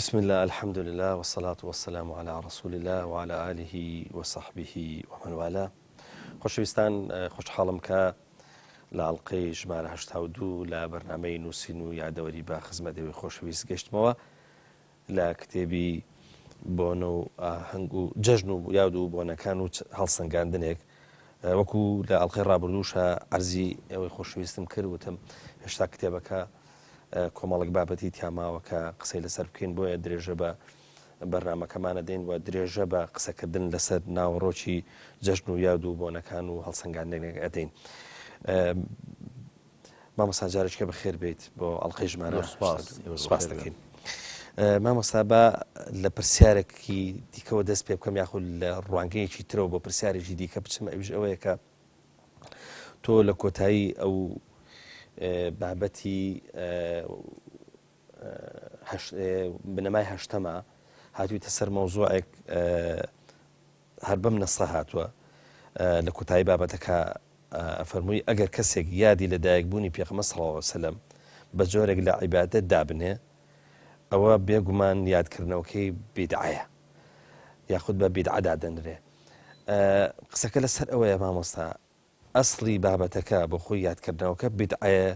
بسم الله الحمد لله والصلاة والسلام على رسول الله وعلى آله وصحبه ومن والاه. خۆشەویستان خۆشحاڵم کە لە ئەڵقەی ژمارە 82 لە بەرنامەی نووسین و یادەوەری بە خزمەتەوەی خۆشەویست گەشتمەوە لە کتێبی بۆنە و ئاهەنگ و جەژن و یاد و بۆنەکان و هەڵسەنگاندنێک وەکو لە ئەڵقەی ڕابردووشە عەرزی ئەوەی خۆشەویستم کرد وتم هێشتا کتێبەکە کۆمەڵک بابەتی تیاماوە کە قسەی لەسەر بکەین بۆیە درێژە بە بەرنامەکەمانە دێن و درێژە بە قسەکردن لەسەر ناوەڕۆکی جەژن و یاد و بۆنەکان و هەڵسەنگاندنێک ئەدەین. مامۆستا جارێکە بەخێر بێت بۆ ئەڵقەی ژمارە سوپاس دەکەین. مامۆستا بە لە پرسیارێکی دیکەوە دەست پێ بکەم یاخود لە ڕوانگەیەکی ترەوە بۆ پرسیارێکی دیکە بچم ئەویش ئەوەیە کە تۆ لە کۆتایی ئەو بابەتی بنەمای هەشتەمە هاتوویتە سەر مەوزوعێک هەر بەم نەسە هاتووە لە کۆتایی بابەتەکە ئەفەرمووی ئەگەر کەسێک یادی لە دایکبوونی پێغەمبەر صلی الله علیه وسلم بە جۆرێک لە عیبادەت دابنێ ئەوە بێگومان یادکردنەوەکەی بیدعەیە یاخود بە بیدعە دادەنرێ. قسەکە لەسەر ئەوەیە مامۆستا ئەسڵی بابەتەکە بۆ خۆی یادکردنەوەکە بیدعەیە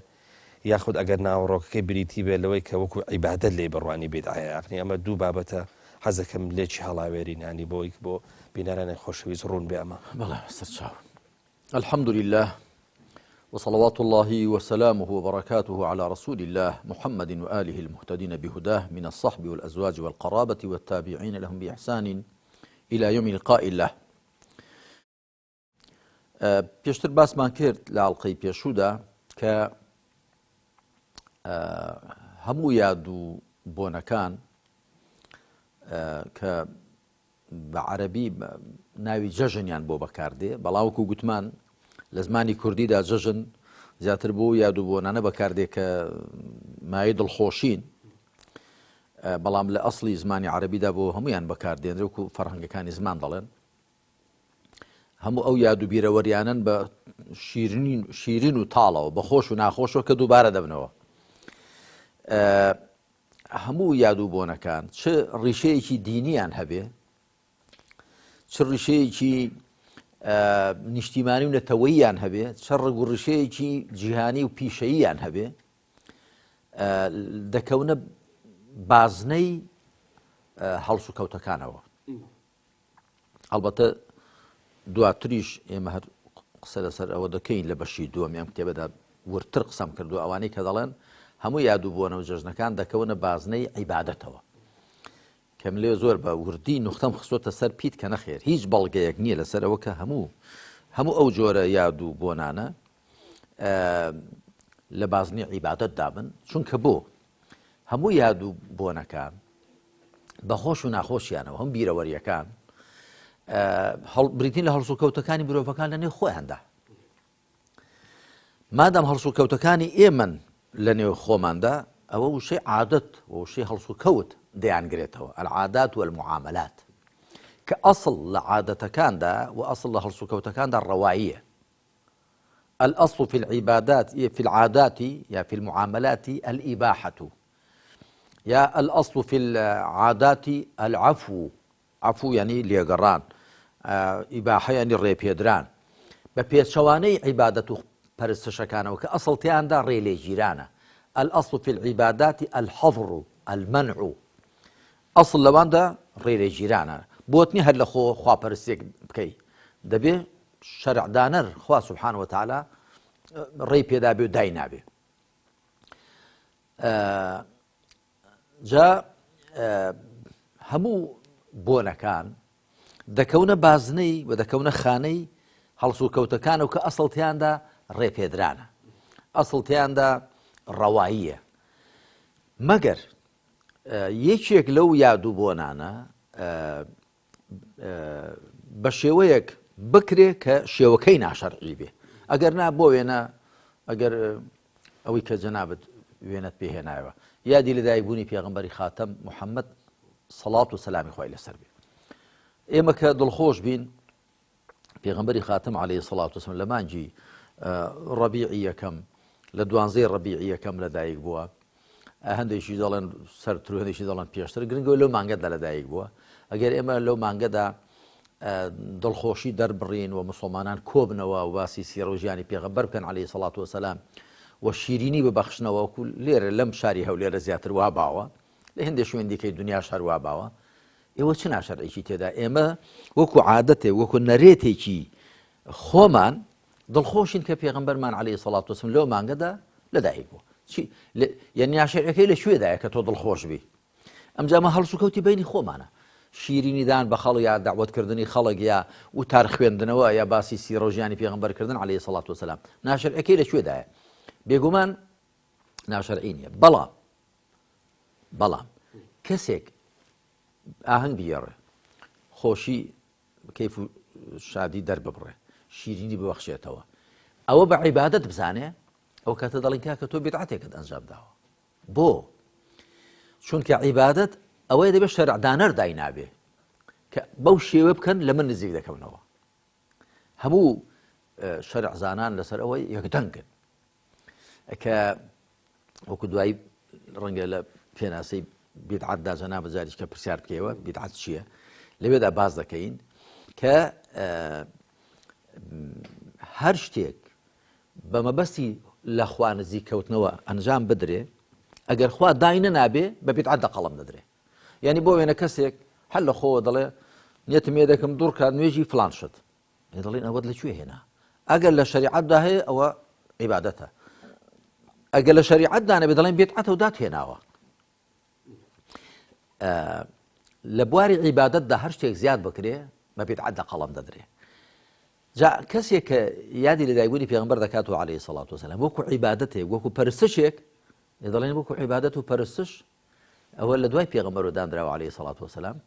یاخود ئەگەر ناوەڕۆکەکەی بریتی بێ لەوەی کە وەکو عیبادەت لێ بڕوانی بیدعەیە. یعنی ئەمە دوو بابەتە حەزەکەم لێکی هەڵاوێرینانی بۆی بۆ بینەرانی خۆشەویست ڕوون بێ ئەمە. بەڵێ سەرچاو. الحمد لله وصلوات الله وسلامه وبركاته على رسول الله محمد وآله المهتدين بهداه من الصحب والأزواج والقرابة والتابعين لهم بإحسان إلى يوم لقاء الله. پێشتر باسمان کرد لە ئەڵقەی پێشوودا کە هەموو یاد و بۆنەکان کە بە عەرەبی ناوی جەژنیان بۆ بەکاردێ بەڵام وەکو گوتمان لە زمانی کوردیدا جەژن زیاتر بۆ یاد و بۆنانە بەکاردێ کە مای دڵخۆشین بەڵام لە ئەسڵی زمانی عەرەبیدا بۆ هەمویان بەکاردێنرێ وەکو فەرهەنگەکانی زمان دەڵێن. هەموو ئەو یاد و بیرەوەریانن بە شیرین و تاڵەوە بە خۆش و ناخۆشەوە کە دووبارە دەبنەوە. هەموو یاد و بۆنەکان چ ڕیشەیەکی دینیان هەبێ چ ڕیشەیەکی نیشتیمانی و نەتەوەییان هەبێ چ ڕێگ و ڕیشەیەکی جیهانی و پیشەییان هەبێ دەکەونە بازنەی هەڵس و کەوتەکانەوە. ئەڵبەتە دواتریش ئێمە هەر قسە لەسەر ئەوە دەکەین لە بەشی دووەم ئەم کتێبەدا ورتر قسەم کردو ئەوانەی کە دەڵێن هەموو یاد و بۆنە و جەژنەکان دەکەونە بازنەی عیبادەتەوە کەم لێ زۆر بە وردی نوختەم خستۆتە سەر پیت کە نەخێر هیچ بەڵگەیەک نییە لەسەرەوە کە هەموو ئەو جۆرە یاد و بۆنانە لە بازنەی عیبادەت دابن چونکە بۆ هەموو یاد و بۆنەکان بەخۆش و ناخۆشیانەوە هەم بیرەوەریەکان بریتین لە هەڵس و کەوتەکانی مرۆڤەکان لە نێو خۆیاندا مادام هەڵس و کەوتەکانی ئێمن لە نێو خۆماندا ئەوە وشەی عادەت و وشەی هەڵس و کەوت دەیانگرێتەوە العادات والمعاملات کە ئەسڵ لە عادەتەکاندا و ئەسڵ لە هەڵس و کەوتەکاندا ڕەواییە. الأصل في العبادات في العادات يا في المعاملات الإباحة يا الأصل في العادات العفو عفو يعني لێگەڕان ئیباحە ینی ڕێپێدران بە پێچەوانەی عیبادەت و پەرستشەکانەوە کە ئەسڵتیاندا ڕێ لێگیرانە. الأصل في العبادات الحظر المنع ئەسڵ لەواندا ڕێ لێگیرانە بۆتنی هەر لە خواپەرستێک بکەی دەبێ شەرعدانەر خوا سوبحانه وتعالى ڕێی پێدا بێ و دای نابێ. جا هەموو بۆنەکان دەکەونە بازنەی و دەکەونە خانەی هەڵس و کەوتەکانە و کە ئەسڵتیاندا ڕێپێدرانە ئەسڵتیاندا ڕەواییە مەگەر یەکێک لەو یاد و بۆنانە بە شێوەیەک بکرێ کە شێوەکەی ناشەرعی بێ ئەگەر نا بۆ وێنە ئەگەر ئەوەی کە جەنابەت وێنەت پێهێنایەوە یادی لە دایکبوونی پێغەمبەری خاتەم محەممەد سەڵات و سەلامی خوای لەسەر بێ ئێمە کە دڵخۆش بین پێغەمبەری خاتەم عەلەیهی سەڵات وسەلام لە مانگی ڕەبیعی یەکەم لە 12 ڕەبیعی یەکەم لەدایک بووە هەندێکی دەڵێن سەرتر و هەندێکی دەڵێن پێشتر گرنگەوە لەو مانگەدا لەدایک بووە ئەگەر ئێمە لەو مانگەدا دڵخۆشی دەربڕین و مسلمانان کۆبنەوە و باسی سیرە و ژیانی پێغەمبەر بکەن عەلەیهی سەڵات وەسەلام و شیرینی ببەخشنەوە وەکو لێرە لەم شاری هەولێرە زیاتر وا باوە لە هەندێک شوێندێکی دنیا شار وا باوە ئێوە چ ناشەرعێکی تێدا ئێمە وەکو عادەتێ وەکو نەرێتێکی خۆمان دڵخۆشین کە پێغەمبەرمان عەلەیهی سەڵات وەسەلام لەو مانگەدا لەدایک بووە یعنی ناشەرعەکەی لە شوێدایە کە تۆ دڵخۆش بی ئەمجا ئەمە هەڵس و کەوتی بینی خۆمانە شیرینیدان بە خەڵک یا داوەتکردنی خەڵک یا وتار خوێندنەوە یا باسی سیرە و ژیانی پێغەمبەرکردن عەلەیهی سەڵات وەسەلام ناشەرعەکەی لە شوێدایە بێگومان ناشەرعی نییە بەڵام کەسێک ئاهەنگ بیێڕێ خۆشی کەیف و شادی دەرببڕێ شیرینی ببەخشێتەوە ئەوە بە عیبادەت بزانێ ئەو کاتە دەڵێن کاکە تۆ بیدعەتێکت ئەنجام داوە بۆ چونکە عیبادەت ئەوەیە دەبێت شەرعدانەر دای نابێ کە بەو شێوە بکەن لە من نزیک دەکەونەوە هەموو شەرع زانان لەسەر ئەوەی یەکدەنگن کە وەکو دوایی ڕەنگە لە پێناسەی بیدعەتدا جەناب جاریش کە پرسیار بکەیەوە بیدعەت چییە لەوێدا باز دەکەین کە هەر شتێک بە مەبەستی لە خوا نزیک کەوتنەوە ئەنجام بدرێ ئەگەر خوا داینە نابێ بە بیدعەت دەقەڵەم دەدرێ یعنی بۆ وێنە کەسێک هەر لە خۆوە دەڵێ نیەتم ێ دەکەم دوور کات نوێژی فلان شت دەڵێن ئەوەت لەکوێ هێنا ئەگەر لە شەریعەتدا هەیە ئەوە عیبادەتە ئەگەر لە شەریعەتدا نەبێ دەڵێن بیدعەتە و داتهێناوە لە بواری عیبادەتدا هەر شتێک زیاد بکرێ بە بیدعەت دەقەڵەم دەدرێ جا کەسێک کە یادی لەدایکبوونی پێغەمبەر دەکاتەوە عەلەیهی سەڵات وەسەلام وەکو عیبادەتێک وەکو پەرستشێک دەڵێن وەکو عیبادەت و پەرستش ئەوە لە دوای پێغەمبەر دانراوە عەلەیهی سەڵات وەسەلام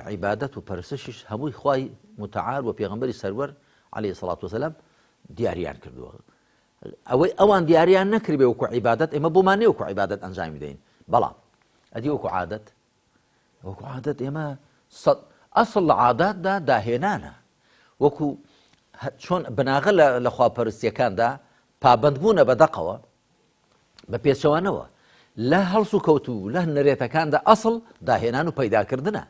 عیبادەت و پەرستشیش هەمووی خوای متعال و پێغەمبەری سەرور عەلەیهی سەڵات وەسەلام دیاریان کردووە ئەوەی ئەوان دیاریان نەکردبێ وەکو عیبادەت ئێمە بۆمان نێ وەکو عیبادەت ئەنجام بدەین بەڵام ئەدی وەکو عادەت ئێمە ئەسڵ لە عاداتدا داهێنانە وەکو چۆن بناغە لە خواپەرستیەکاندا پابەندبوونە بە دەقەوە بە پێچەوانەوە لە هەڵس و کەوت و لە نەرێتەکاندا ئەسڵ داهێنان و پەیداکردنە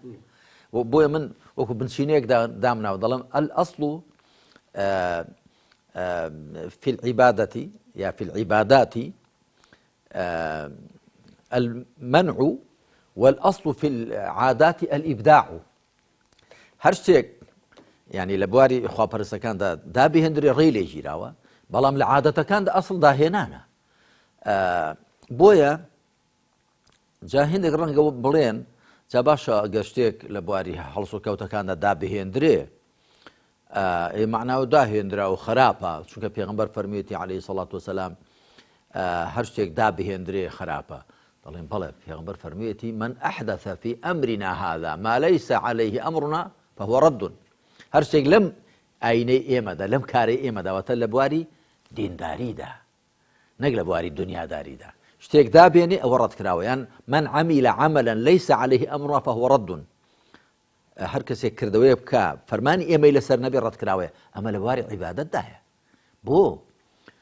بۆیە من وەکو بنشینەیەک دامناوە دەڵێم الأصل في العبادة يا في العبادات المنع والأصل في العادات الإبداع هەر شتێک یعنی لە بواری خواپەرستەکاندا دابهێنرێ ڕێی لێ ژیراوە بەڵام لە عادەتەکاندا ئەسڵ داهێنانە بۆیە جا هێندێک ڕەنگە بڵێن جا باشە ئەگەر شتێک لە بواری هەڵس و کەوتەکاندا دابهێنرێ معناوە داهێنرا و خراپە چونکە پێغەمبەر فەرموویەتی عەلەیهی سەڵات وەسەلام هەر شتێک دابهێنرێ خراپە دەڵێن بەڵێ پێغەمبەر فەرموویەتی من ئەحدەث في أمرنا هذا ما ليس عليه أمرنا فهو رد هەر شتێک لەم ئاینەی ئێمەدا لەم کارەی ئێمەداوەتە لە بواری دینداریدا نەک لە بواری دنیاداریدا شتێک دابێنێ ئەوە ڕەتکراوە یان من عمل عملا ليس عليه أمرنا فهو رد هەر کەسێک کردەوەی بکە فەرمانی ئێمەی لەسەر نەبێ ڕەتکراوەیە ئەمە لە بواری عیبادەتدایە بۆ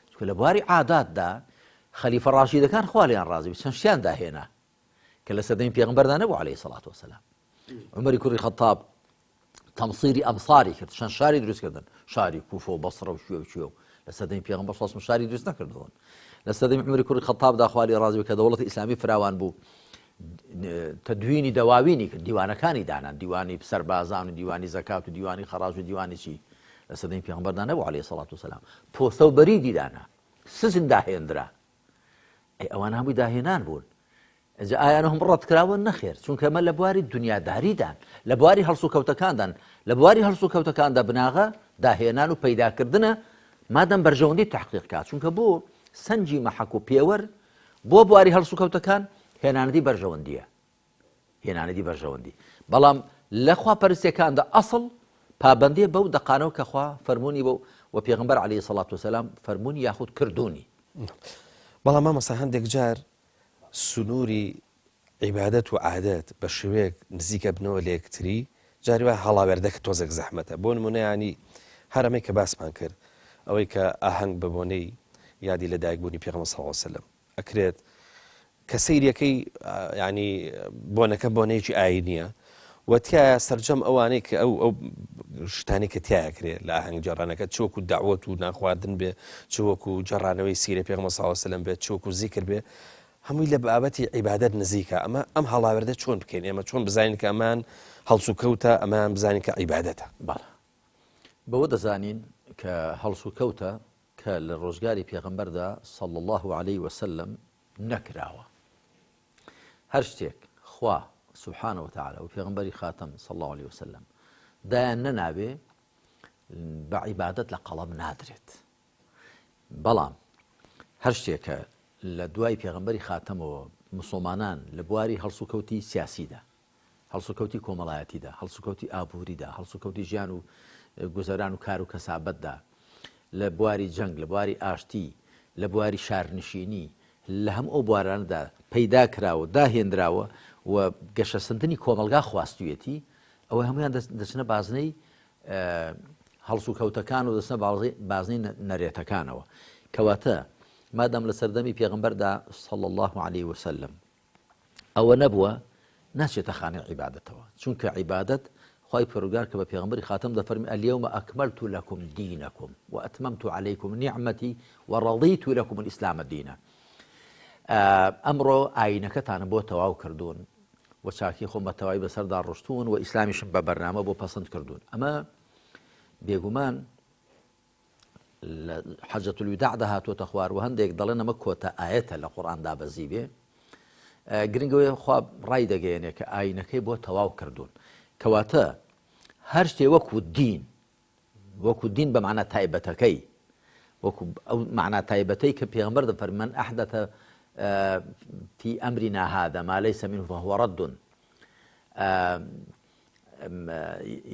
چونکە لە بواری عاداتدا خەلیفە ڕاشیدەکان خوا لێیان ڕازی چەند شتیان داهێنا کە لە سەردەمی پێغەمبەردا نەبوو عەلەیهی سەڵات وەسەلام عومەری کوڕی خەتاب تەمسیری ئەمساری کرد چەند شاری دروستکردن شاری کوفە و بەسڕە و شوێ و لە سەردەمی پێغەمبەر سەڵاسم شاری دروست نەکردەوەن لە سەردەمی عومەری کوڕی خەتابدا خوا لێی ڕازی کە دەوڵەتی ئیسلامی فراوان بوو تدوینی دەواوینی کرد دیوانەکانی دانان دیوانی سەربازان و دیوانی زەکات و دیوانی خەراج و دیوانی چی لە سەردەمی پێغەمبەردا نەبوو عەلەیهی سەڵات وەسەلام پۆستە و بەریدی دانا سزن داهێنرا ئەوان هەمووی داهێنان بوون ئەجا ئایانە هەم ڕەتکراوە نەخێر چونکە ئەمە لە بواری دنیاداریدان لە بواری هەڵس و کەوتەکاندان لە بواری هەڵس و کەوتەکاندا بناغە داهێنان و پەیداکردنە مادەم بەرژەوەندی تحقیق کات چونکە بۆ سەنجی مەحەک و پێوەر بۆ بواری هەڵس و کەوتەکان هێنانەتی بەرژەوەندی بەڵام لە خواپەرستیەکاندا ئەسڵ پابەندیە بەو دەقانەوە کە خوا فەرموونی بۆ و پێغەمبەر عەلەیهی سەڵات وەسەلام فەرموونی یاخود کردوونی بەڵام مامۆستا هەندێک جار سنووری عیبادەت و عادەت بە شێوەیەک نزیکە بنەوە لە یەکتری جاری وایە هەڵاوێردەکە تۆزێک زەحمەتە بۆ نمونە ینی هەرەمەی کە باسمان کرد ئەوەی کە ئاهەنگ بە بۆنەی یادی لەدایکبوونی پێغەمبەر سەڵڵاهو عەلەیهی وسەلەم ئەکرێت کە سەیرەکەی ینی بۆنەکە بۆنەیەکی ئاینیە وتیایە سەررجەم ئەوانەی کە ئەو شتانی کە تایەکرێت لە ئاهەنگ جێڕانەکە چۆکو داوت و ناخواردن بێ چۆکو جێڕانەوەی سیرە پێغەمبەر صلی الله علیه وسلم بێت چۆکو زیکر بێ هەمووی لە بابەتی عیبادەت نزیکە ئەم هەڵاوەردە چۆن بکەین ئێمە چۆن بزانین کە ئەمان هەڵس و کەوتە ئەمان بزانین کە عیبادەتە بەڵێ بەوە دەزانین کە هەڵس و کەوتە کە لە ڕۆژگاری پێغەمبەردا صلی الله عليه وسلم نەکراوە هەر شتێک خوا سبحانه وتعالى و پێغەمبەری خاتم صلی الله عليه وسلم دایان نەنابێ بە عیبادەت لە قەڵەم نادرێت بەڵام هەر شتێکە لە دوای پێغەمبەری خاتەمەوە مسلمانان لە بواری هەڵس و کەوتی سیاسیدا هەڵس و کەوتی کۆمەڵایەتیدا هەڵس و کەوتی ئابووریدا هەڵس و کەوتی ژیان و گوزەران و کار و کەسابەتدا لە بواری جەنگ لە بواری ئاشتی لە بواری شارنشینی لە هەم ئەو بوارانەدا پەیدا کراوە داهێنراوە و گەشەسەندنی کۆمەلگا خواستویەتی ئەوە هەمویان دەچنە بازنەی هەڵس و کەوتەکان و دەچنە بازنەی نەرێتەکانەوە کەواتە مادام لە سەردەمی پێغەمبەردا صلی الله عليه وسلم ئەوە نەبووە ناچێتە خانەی عیبادەتەوە چونکە عیبادەت خوای پەروەردگار کە بە پێغەمبەری خاتم دەفەرمی اليوم أكملت لكم دينكم وأتممت عليكم نعمتي ورضيت لكم الإسلام دينا ئەمڕۆ ئاینەکەتانە بۆ تەواو کردوون و چاکی خۆم بە تەواوی بەسەردا ڕشتون و ئیسلامیشم بە بەرنامە بۆ پەسەند کردوون ئەمە بێگومان لە حەجەت الوداع داهاتوۆتە خوار و هەندێک دەڵێن ئەمە کۆتە ئایەتە لە قورئاندا بەزی بێ گرنگەوەی خوا ڕای دەگەیەنێ کە ئاینەکەی بۆ تەواو کردوون کەواتە هەر شتێ وەکو دین بە معنە تایبەتەکەی وەکو ئەو معنە تایبەتەی کە پێغەمبەر دەفەرمێ من أحدث في أمرنا هذا ما ليس منه فهو رد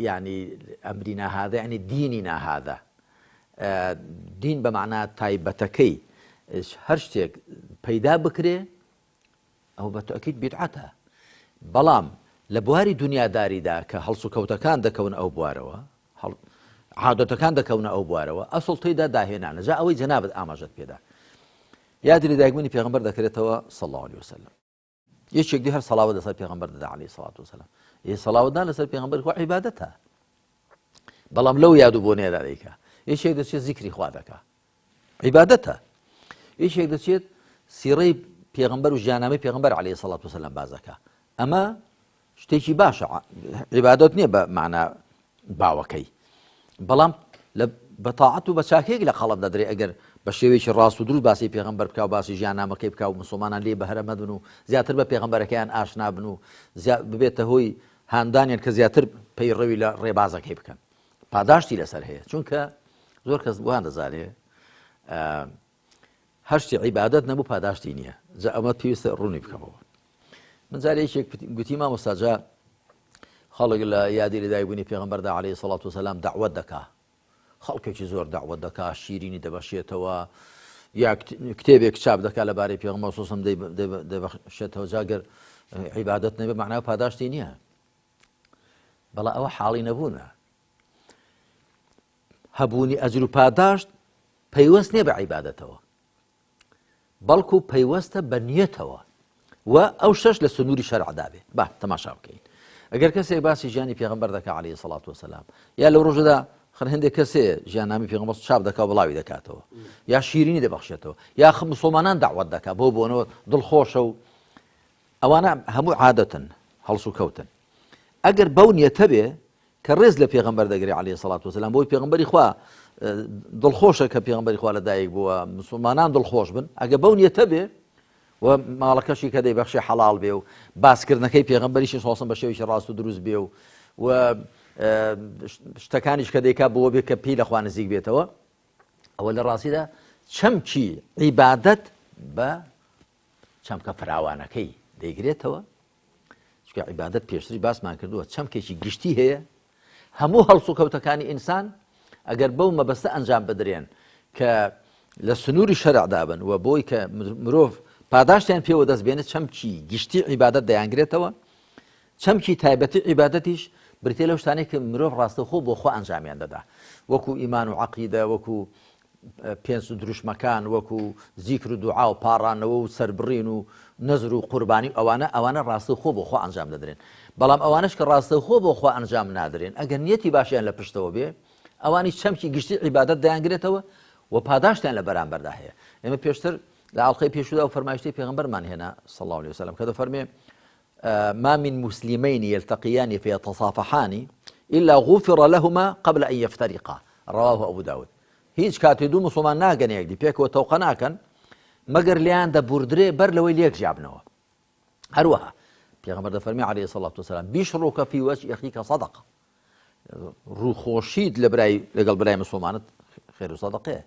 يعني أمرنا هذا يعني ديننا هذا دین بە معنە تایبەتەکەی هەر شتێک پەیدا بکرێ ئەو بە تەئکید بیدعەتە بەڵام لە بواری دنیاداریدا کە هەڵس و کەوتەکان دەکەون ئەو بوارەوە عادەتەکان دەکەونە ئەو بوارەوە ئەسڵ تێیدا داهێنانە جا ئەوەی جەنابەت ئاماژەت پێدا یادی دایکبوونی پێغەمبەر دەکرێتەوە صلی الله عليه وسلم یەکێک دی هەر سەڵاوەت لەسەر پێغەمبەر دەدا عليه الصلاة والسلام سەڵاوەتدان لەسەر پێغەمبەر خوا عیبادەتە بەڵام لەو یاد و بۆنێدا دەیکا یەکێک دەچێت زیکری خوا دەکا عیبادەتە یەکێک دەچێت سیرەی پێغەمبەر و ژیاننامەی پێغەمبەر عليه الصلاة والسلام بازەکە ئەمە شتێکی باشە عیبادەت نییە بە معنە باوەکەی بەڵام بە تاعەت و بە چاکێک لە قەڵەم دەدرێت ئەگەر بە شێوەیەکی ڕاست و دروست باسی پێغەمبەر بکا و باسی ژیاننامەکەی بکا و مسلمانان لێ بەهرە مەبن و زیاتر بە پێغەمبەرەکەیان ئاشنا بن و ببێتە هۆی هاندانیان کە زیاتر پەیڕەوی لە ڕێبازەکەی بکەن پاداشتی لەسەر هەیە چونکە زۆر کەس وان دەزانێ هەر شتی عیبادەت نەبوو پاداشتی نییە جا ئەمە پێویستە ڕوونی بکەمەوە من جارێکێک گوتی مامۆستاجا خەڵک لە یادی لەدایکبوونی پێغەمبەردا عليه الصلاة والسلام دعوت دەکا خەڵکێکی زۆر دعوت دەکا شیرینی دەبەشێتەوە یا کتێبێک چاپ دەکا لەبارەی پێغەمبەر صلی الله علیه و سلم دەبەشێتەوە جاگەر عیبادەت نەبێ معنای پاداشتی نییە بەڵام ئەوە حاڵی نەبوونە هەبوونی ئەجر و پاداشت پەیوەست نییە بە عیبادەتەوە بەڵکو پەیوەستە بە نیەتەوە و ئەو شەش لە سنووری شەرعدا بێ با تەماشا بکەین ئەگەر کەسێک باسی ژیانی پێغەمبەر دەکا عليه الصلاة والسلام یا لەو ڕۆژەدا هەندێک کەسێ ژیاننامی پێغەمبەر چاپ دەکا و بڵاوی دەکاتەوە یا شیرینی دەبەخشێتەوە یا مسلمانان دعوت دەکا بۆ بۆنەوە دڵخۆشە و ئەوانە هەموو عادەتن هەڵس و کەوتن ئەگەر بەو نیەتە بێ کە ڕێز لە پێغەمبەر دەگرێ عليه الصلاة والسلام بۆی پێغەمبەری خوا دڵخۆشە کە پێغەمبەری خوا لەدایک بووە مسلمانان دڵخۆش بن ئەگە بەو نیەتە بێ و ماڵەکەشی کە دەیبەخشێ حەڵاڵ بێ و باسکردنەکەی پێغەمبەریشی سۆسم بە شێوەیەکی ڕاست و دروست بێ و شتەکانیش کە دەیکا بۆ بێ کە پێی لەخوا نزیک بێتەوە ئەوە لە ڕاستیدا چەمکی عیبادەت بە چەمکە فراوانەکەی دەیگرێتەوە چونکە عیبادەت پێشتری باسمان کردووە چەمکێکی گشتی هەیە هەموو هەڵس و کەوتەکانی ئینسان ئەگەر بەو مەبەستە ئەنجام بدرێن کە لە سنووری شەرعدا بن و بۆی کە مرۆڤ پاداشتیان پێوە دەستبێنێت چەمکی گشتی عیبادەت دەیانگرێتەوە چەمکی تایبەتی عیبادەتیش بریتێ لەو شتانەی کە مرۆڤ ڕاستەوخۆ بۆ خۆ ئەنجامیان دەدا وەکو ئیمان و عەقیدە وەکو پێنج دروشمەکان وەکو زیکر و دوعا و پاڕانەوە و سەربڕین و نەزر و قوربانی ئەوانە ڕاستەوخۆ بۆ خۆ ئەنجام دەدرێن بەڵام ئەوانش کە ڕاستەوخۆ بۆ خۆ ئەنجام نادرێن ئەگەر نیەتی باشیان لە پشتەوە بێ ئەوانی چەمکی گشتی عیبادەت دەیانگرێتەوە و پاداشتیان لە بەرامبەردا هەیە ئێمە پێشتر لە ئاڵقەی پێشودا و فەرمایشتەی پێغەمبەرمان هێنا صلی الله عليه وسلم کە دەفەرمێ ما من مسلمين يلتقيان فيتصافحان إلا غفر لهما قبل أن يفترقا رواه أبو داود هیچ کاتی دوو مسلمان ناگەن یەکدی پێکەوە تەوقە ناکەن مەگەر لیان دەبوردرێ بەر لەوەی لێک جیابنەوە هەروەها پێغەمبەر دەفەرمێ عليه الصلاة والسلام بشرك في وجه أخيك صدقة ڕووخۆشیت لەگەڵ برای مسلمانت خێر و سەدەقەیە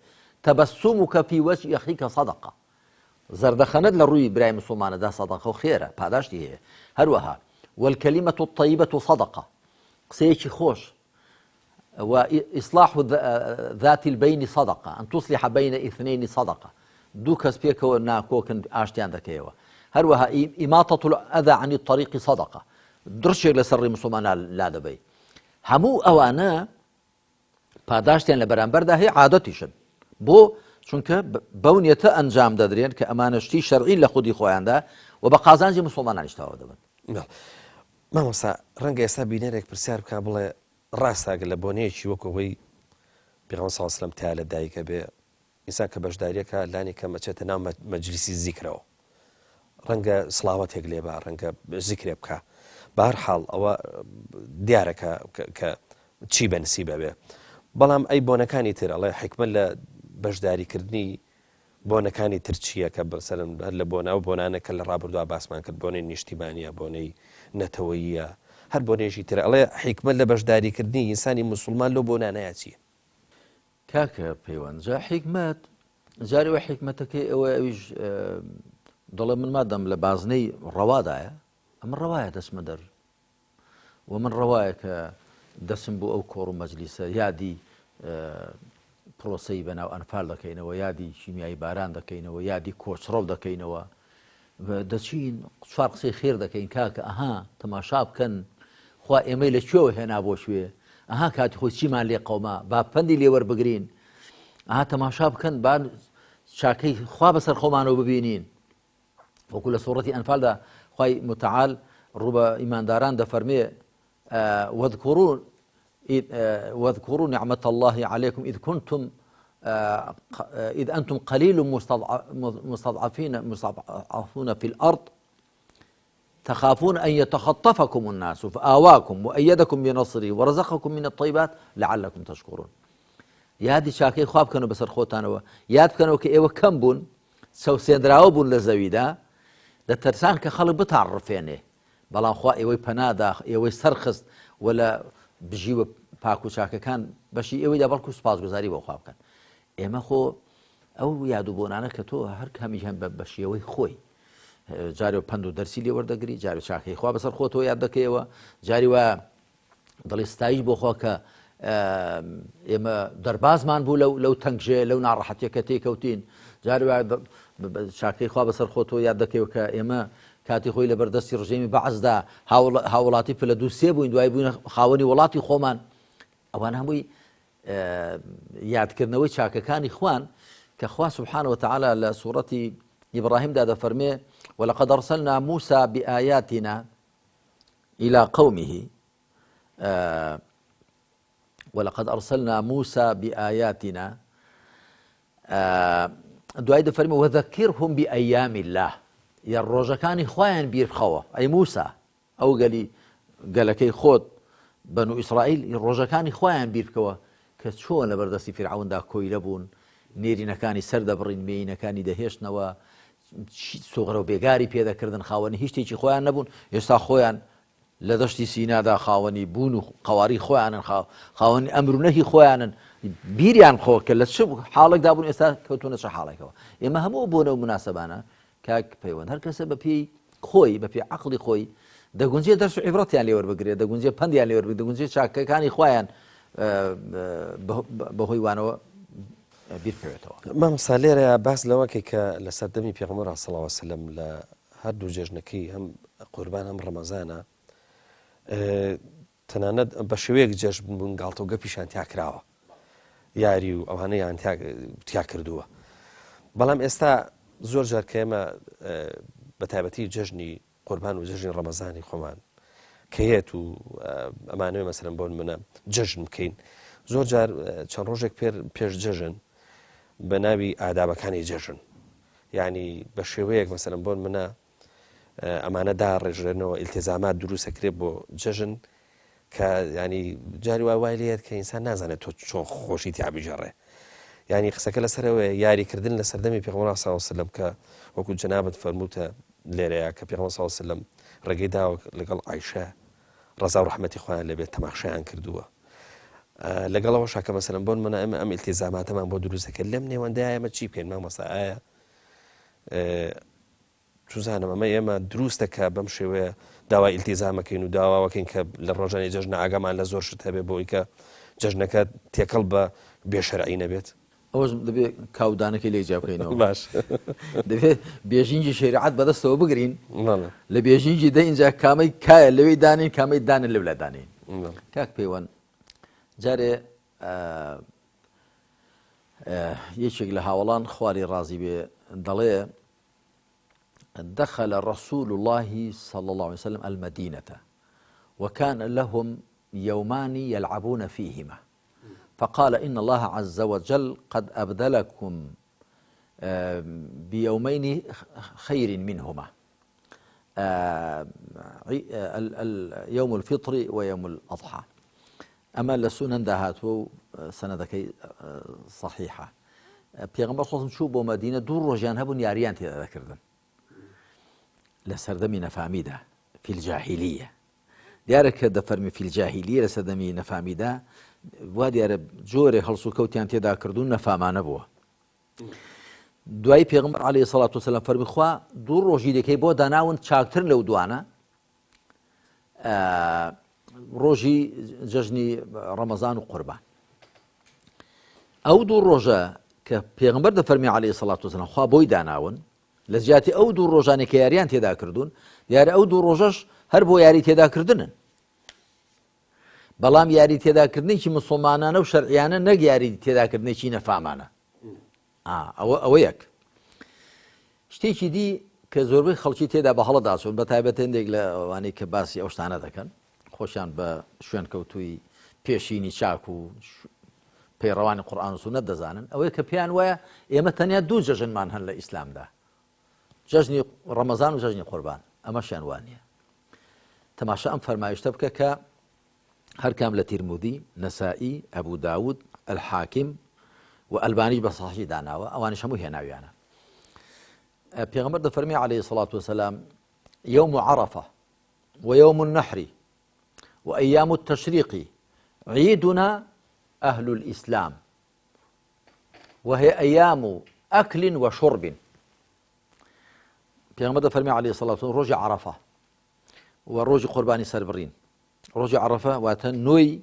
تەبەسومك في وجه أخيك صدقة زەردەخەنت لە ڕووی برای مسلمانەدا سەدەقە و خێرە پاداشتی هەیە هەروەها والكلمة الطيبة صدقة قسەیەکی خۆش وإصلاح ذات البين صدقة أن تصلح بين اثنين صدقة دوو کەس پێکەوە ناکۆکن ئاشتیان دەکەیەوە هەروەها إماطة الأذى عن الطريق صدقة درشێک لە سەرڕی مسلمانان لا دەبەی هەموو ئەوانە پاداشتیان لە بەرامبەردا هەیە عادەتیشن بۆ چونکە بەو نیەتە ئەنجام دەدرێن کە ئەمانەشتی شەرعی لە خودی خۆیاندا و بە قازانجی مسلمانانیش تەواو دەبن مامۆستا ڕەنگە ئێستا بینەرێک پرسیار بکە بڵێ ڕاستاگە لە بۆنەیەکی وەکەوەی پێغەمبەر صلی الله علیه و سلم تا لە دایکە بێ ئینسان کە بەشداریەکە لانی کە مەچێتە ناو مەجلیسی زیکرەوە ڕەنگە سڵاوەتێک لێ بە ڕەنگە زیکرێ بکە بە هەر حاڵ ئەوە دیارەکە کە چی بەنسیبە بێ بەڵام ئەی بۆنەکانی تر ئەڵێ حکمت لە بەشداریکردنی بۆنەکانی تر چییە کە بەسەرم هەر لە بۆناو بۆنانەکە لە ڕابردووە باسمان کرد بۆنەی نیشتیمانیە بۆنەی نەتەوەییە هەر بۆنێژی تر ئەڵێ حکمت لە بەشداریکردنی ئینسانی موسڵمان لەو بۆنانەیە چییە کاکە پەیوەندجا حکمت جارەوە حکمەتەکەی ئەوە ئەویش دەڵێ من مادەم لە بازنەی ڕەوادایە ئەمە ڕەوایە دەسمە دەر و من ڕەوایە کە دەسم بۆ ئەو کۆڕ و مەجلیسە یادی پرۆسەی بەناو ئەنفال دەکەینەوە یادی شیمیایی باران دەکەینەوە یادی کۆچڕەو دەکەینەوە دەچین چوار قسەی خێر دەکەین کاکە ئەها تەماشا بکەن خوا ئێمەی لەکوێوە هێنا بۆ شوێ ئەها کاتی خۆی چیمان لێ قەوما با پەندی لێوەربگرین ئەها تەماشا بکەن با چاکەی خوا بەسەر خۆمانەوە ببینین وەکو لە سوورەتی ئەنفالدا خوای متعال ڕوو بە ئیمانداران دەفەرمێ واذكروا نعمة الله عليكم إذ أنتم قليل مستضعفون في الأرض تخافون أن يتخطفكم الناس فآواكم وأيدكم بنصره ورزقكم من الطيبات لعلكم تشكرون یادی چاکەی خوا بکەنەوە بەسەر خۆتانەوە یاد بکەنەوە کە ئێوە کەم بوون سەوسێنراوە بوون لە زەویدا دەترسان کە خەڵک بتاڕفێنێ بەڵام خوا ئێوەی پەنادا ئێوەی سەرخست و لە بژیوە پاک و چاکەکان بەشی ئێوەیدا بەڵکو سوپاسگوزاری بۆ خوا بکەن ئێمە خۆ ئەو یاد و بۆنانە کە تۆ هەر کامیش هەم بە شێوەی خۆی جاری و پند و دەرسی لێ وەردەگری جاری و چاکەی خوا بەسەر خۆتەوە یاد دەکەیەوە جاری وە دڵی ستایش بۆ خۆ کە ئێمە دەربازمان بوو لەو تەنگژێ لەو ناڕەحەتیە کە تێکەوتین جاری وە چاکەی خوا بەسەر خۆتەوە یاد دەکەیەوە کە ئێمە کاتی خۆی لە بەردەستی ڕژێمی بەعەزدا هاوڵاتی پلە دوو سێ بووین دوای بووین خاوەنی وڵاتی خۆمان ئەوان هەمووی یادکردنەوەی چاکەکانی خوان کە خوا سبحانه وتعالى لە سوورەتی ئیبراهیمدا دەفەرمێ ولقد أرسلنا موسى بآياتنا إلى قومه ولقد أرسلنا موسى بآياتنا دوای دەفەرمێ وذكرهم بأيام الله یا ڕۆژەکانی خۆیان بیر بخەوە ئەی موسا ئەو گەلەکەی خۆت بەنو ئیسرائیل ڕۆژەکانی خۆیان بیر بکەوە کە چۆن لە بەردەستی فیرعەوندا کۆیلە بوون نێرینەکانی سەردەبڕین مێینەکانی دەهێشتنەوە سوغرە و بێگاری پێدەکردن خاوەنی هیچ شتێکی خۆیان نەبوون ئێستا خۆیان لە دەشتی سینادا خاوەنی بوون و قەواری خۆیانن خاوەنی ئەمر و نەهی خۆیانن بیریان خۆ کە لە چ حاڵێکدا بوون ئێستا کەوتونە چه حاڵێکەوە ئێمە هەموو بۆنە و مناسەبانە کاک پەیوەند هەر کەسە بە پێی خۆی بە پێی عەقڵی خۆی دەگونجێ دەرس و عیبرەتیان لێ وەربگرێت دەگونجێ پەندیان لێ وەربگرێت دەگونجێ چاکەکانی خۆیان بەهۆی وانەوە بیرکەوێتەوە. مامۆستا لێرە باس لەوەکەی کە لە سەردەمی پێغەمبەر صلی الله علیه وسلم لە هەردوو جێژنەکەی هەم قوربان هەم ڕەمەزانە تەنانەت بە شێوەیەک جێژن بوون گاڵتە و گەپیشان تیا کراوە یاری و ئەوانەیان تیا کردووە. بەڵام ئێستا زۆر جار کە ئێمە بە تایبەتی جەژنی قوربان و جەژنی ڕەمەزانی خۆمان کەیەت و ئەمانەوێ مەسەرەن بۆن منە جەژن بکەین، زۆر جار چەند ڕۆژێک پێش جەژن بە ناوی ئادابەکانی جەژن، یعنی بە شێوەیەک مەسەرەن بۆن منە ئەمانە داڕێژێنەوە ئیلتیزامات دروستەکرێت بۆ جەژن کە ینی جاری وای لێت کە ئینسان نازانێت تۆ چۆن خۆشی تیابیژەڕێ. ینی قسەکە لەسەرەوە یاریکردن لە سەردەمی پێغەمبەر صلی الله علیه و سلم کە وەکو جەنابەت فەرمووتە لێرەیە کە پێغەمبەر صلی الله علیه و سلم ڕێگەی داوە لەگەڵ عایشە ڕەزا و ڕەحمەتی خۆیان لێبێت تەماشایان کردووە. لەگەڵەوەشا کە مەسەلەن بۆن منە ئێمە ئەم ئیلتیزاماتەمان بۆ دروستەکە لەم نێوەندەیە ئێمە چی بکەین مامۆستا ئایا توزانم ئەمە ئێمە دروستە کە بەم شێوەیە داوای ئیلتیزامەکەین و داواوەکەین کە لە ڕۆژانی جەژنە ئاگامان لە زۆر شت هەبێ بۆی کە جەژنەکە تێکەڵ بە بێشەرعی نەبێت. ئەوەش دەبێت کاودانەکەی لێ جیا بکەینەوە. باش دەبێت بێژینگی شریعەت بەدەستەوە بگرین، لە بێژینگی دە اینجا کامەی کایە لەوەی دانین کامەی دانن لەو لە دانین. کاک پەیوەند جارێ یەکێک لە هاوڵان خواری ڕازی بێ دەڵێ دخل رسول الله صلى الله عليه وسلم المدينة وكان لهم يومان يلعبون فيهما فقال إن الله عز وجل قد أبدلكم بيومين خير منهما يوم الفطر ويوم الأضحى. أما لسنن دهاتو سندكي صحيحة پیغمبر صلى الله عليه وسلم شو بو مدينة دور رجان هبون ياريان تذكردن لسردمي نفاميدا في الجاهلية ديارك دفرمي في الجاهلية لسردمي نفاميدا وادي عرب جوري هلسو كوتيان تيدا كردون نفاما نبوه دوای پیغمبر علیه الصلاة والسلام فرمی خوا دور روژی دەکەی بۆ داناون چاکتر لەو دوانە ڕۆژی جەژنی ڕەمەزان و قوربان. ئەو دوو ڕۆژە کە پێغمبەر دەفەرمی علیه الصلاة والسلام خوا بۆی داناون لە زیاتی ئەو دوو ڕۆژانێک کە یاریان تێدا کردوون دیارە ئەو دوو ڕۆژەش هەر بۆ یاری تێداکردنن، بەڵام یاری تێداکردنێکی موسڵمانانە و شەرعیانە نەک یاری تێداکردنێکی نەفامانە. ئەوە یەک شتێکی دی کە زۆربەی خەڵکی تێدا بە هەڵەداچون بە تایبەت هێندێک لە ئەوانەی کە باسی ئەو شتانە دەکەن خۆشیان بە شوێن کەوتووی پێشینی چاک و پەیڕەوانی قورئان و سونەت دەزانن، ئەوەیە کە پێیان وایە ئێمە تەنیا دوو جەژنمان هەن لە ئیسلامدا، جەژنی ڕەمەزان و جەژنی قوربان، ئەمەشیان وانە. تەماشا ئەم فەرمایشتە بکە کە هەر کام لە تیرمودی، نەسائی، ئەبوو داود، الحاکم و ئەلبانی بە صحیح داناوە، ئەوانیش هەموو هێناویانە. پیغمبر دەفەرمی عليه الصلاة والسلام يوم عرفة ويوم النحر وأيام التشريق عيدنا أهل الإسلام وهي أيام أكل وشرب. پیغمبر دەفەرمی عليه الصلاة والسلام ڕۆژی عرفة وڕۆژی قوربانی سەربڕین. ڕۆژی عرفة واتە نوێی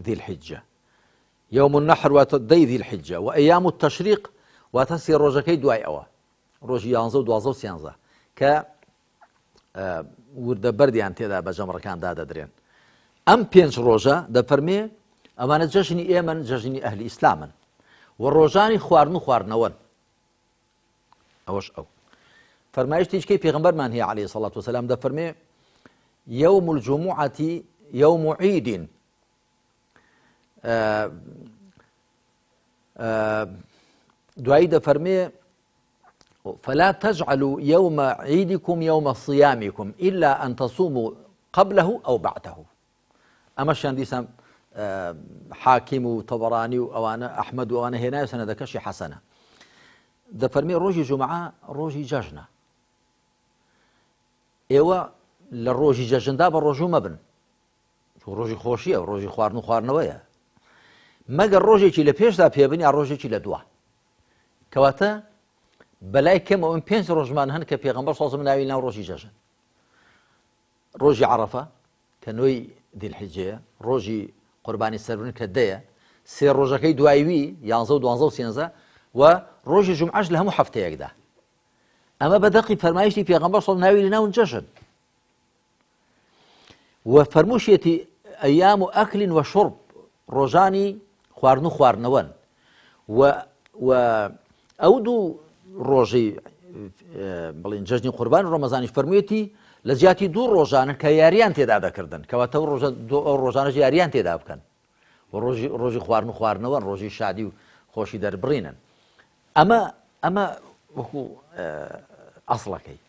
ذی الحجة، يوم النحر واتە دەی ذی الحجة، وأيام التشريق واتە سێ ڕۆژەکەی دوای ئەوە، ڕۆژی 11 و 12 و 13 کە وردە بەردیان تێدا بە جەمڕەکاندا دەدرێن. ئەم پێنج ڕۆژە دەفەرمێ ئەمانە جەژنی ئێمەن، جەژنی ئەهلی ئیسلامن و ڕۆژانی خواردن و خواردنەوەن. ئەوەش ئەو فەرمایشتی هیچکەی پێغمبەرمان هەیە عليه الصلاة والسلام دەفەرمێ يوم الجمعة يوم عيد دوایی دەفەرمێ فلا تجعلوا يوم عيدكم يوم صيامكم إلا أن تصوموا قبله أو بعده. ئەمەشیان دیسان حاکم و تەبەرانی و ئەوانە ئەحمەد و ئەوانە هێنایە سەنەدەکەشی حەسەنە. دەفەرمێ ڕۆژی جومعە ڕۆژی جەژنە، ئێوە لە ڕۆژی جەژندا بە ڕۆژوو مەبن، ڕۆژی خۆشیە و ڕۆژی خواردن و خواردنەوەیە، مەگەر ڕۆژێکی لە پێشدا پێبن یا ڕۆژێکی لە دووە. کەواتە بەلای کەمەوە ئەم 5 ڕۆژمان هەن کە پێغەمبەر صلی الله علیه و سلم ناوی ناو ڕۆژی جەژن. ڕۆژی عەرەفە کە نوێی ذی الحجەیە، ڕۆژی قوربانی سەربڕین کە دەیە، سێ ڕۆژەکەی دوایوی 11 و 12 و 13 و ڕۆژی جومعەش لە هەموو هەفتەیەکدا. ئەمە بەدەقی فەرمایشتی پێغەمبەر صلی الله علیه و سلم ناوی لەناون جەژن و فەرمووشێتی ئەیام و ئەکل و شرب، ڕۆژانی خواردن و خواردنەوەن، و ئەو دوو ڕۆژەی بڵین جەژنی قوربان و ڕەمەزانیش فەرموویەتی لە جیاتی دوو ڕۆژانن کە یاریان تێدا دەکردن کەواتە ئەو ڕۆژانەش یاریان تێدا بکەن و ڕۆژی خواردن و خواردنەوە ڕۆژی شادی و خۆشی دەربڕینن ئەمە وەکو ئەسڵەکەی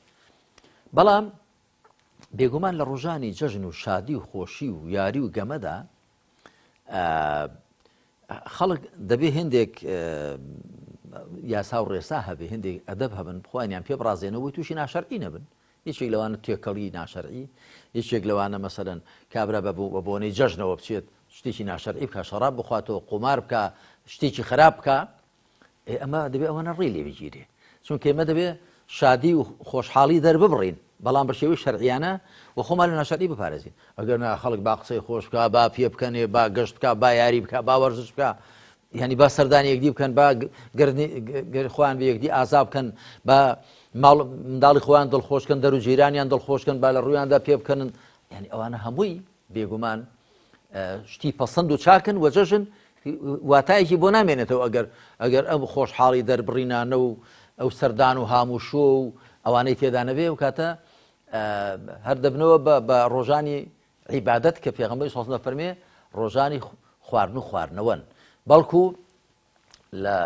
بەڵام بێگومان لە ڕۆژانی جەژن و شادی و خۆشی و یاری و گەمەدا خەڵک دەبێ هێندێک یاسا و ڕێسا هەبێ هێندێک ئەدەب هەبن بخوایان پێ بڕازێنەوەی تووشی ناشەرعی نەبن یەکێک لەوانە تێکەڵی ناشەرعی یەکێک لەوانە مەسەلەن کابرا بە بۆنەی جەژنەوە بچێت شتێکی ناشەرعی بکە شەراب بخواتەوە قومار بکە شتێکی خراپ بکە ئەمە دەبێت ئەوەنە ڕێ لێ بگیرێ چونکە ئێمە دەبێت شادی و خۆشحاڵی دەرببڕین بەڵام بە شێوەی شەرعیانە و خۆمان لە ناشەرعی بپارێزین ئەگەر خەڵک با قسەی خۆش بکە با پێ بکەنێ با گەشت بکە با یاری بکە با وەرزش بکە یعنی با سەردانی یەکدی بکەن با خۆیان بە یەکدی ئازا بکەن با منداڵی خۆیان دڵخۆشکەن دەرو جیرانیان دڵخۆشکەن با لە ڕوویاندا پێ بکەنن یعنی ئەوانە هەمووی بێگومان شتی پەسەند و چاکن و جەژن واتایەکی بۆ نامێنێتەوە ئەگەر ئەم خۆشحاڵی دەربڕینانە و ئەو سەردان و هاموشۆ و ئەوانەی تێدا نەبێ و کاتە هەر دەبنەوە بە ڕۆژانی عیبادەت کە پێغەمبەری صلی الله علیه و فەرمێ ڕۆژانی خواردن و خواردنەوەن بەڵکو لە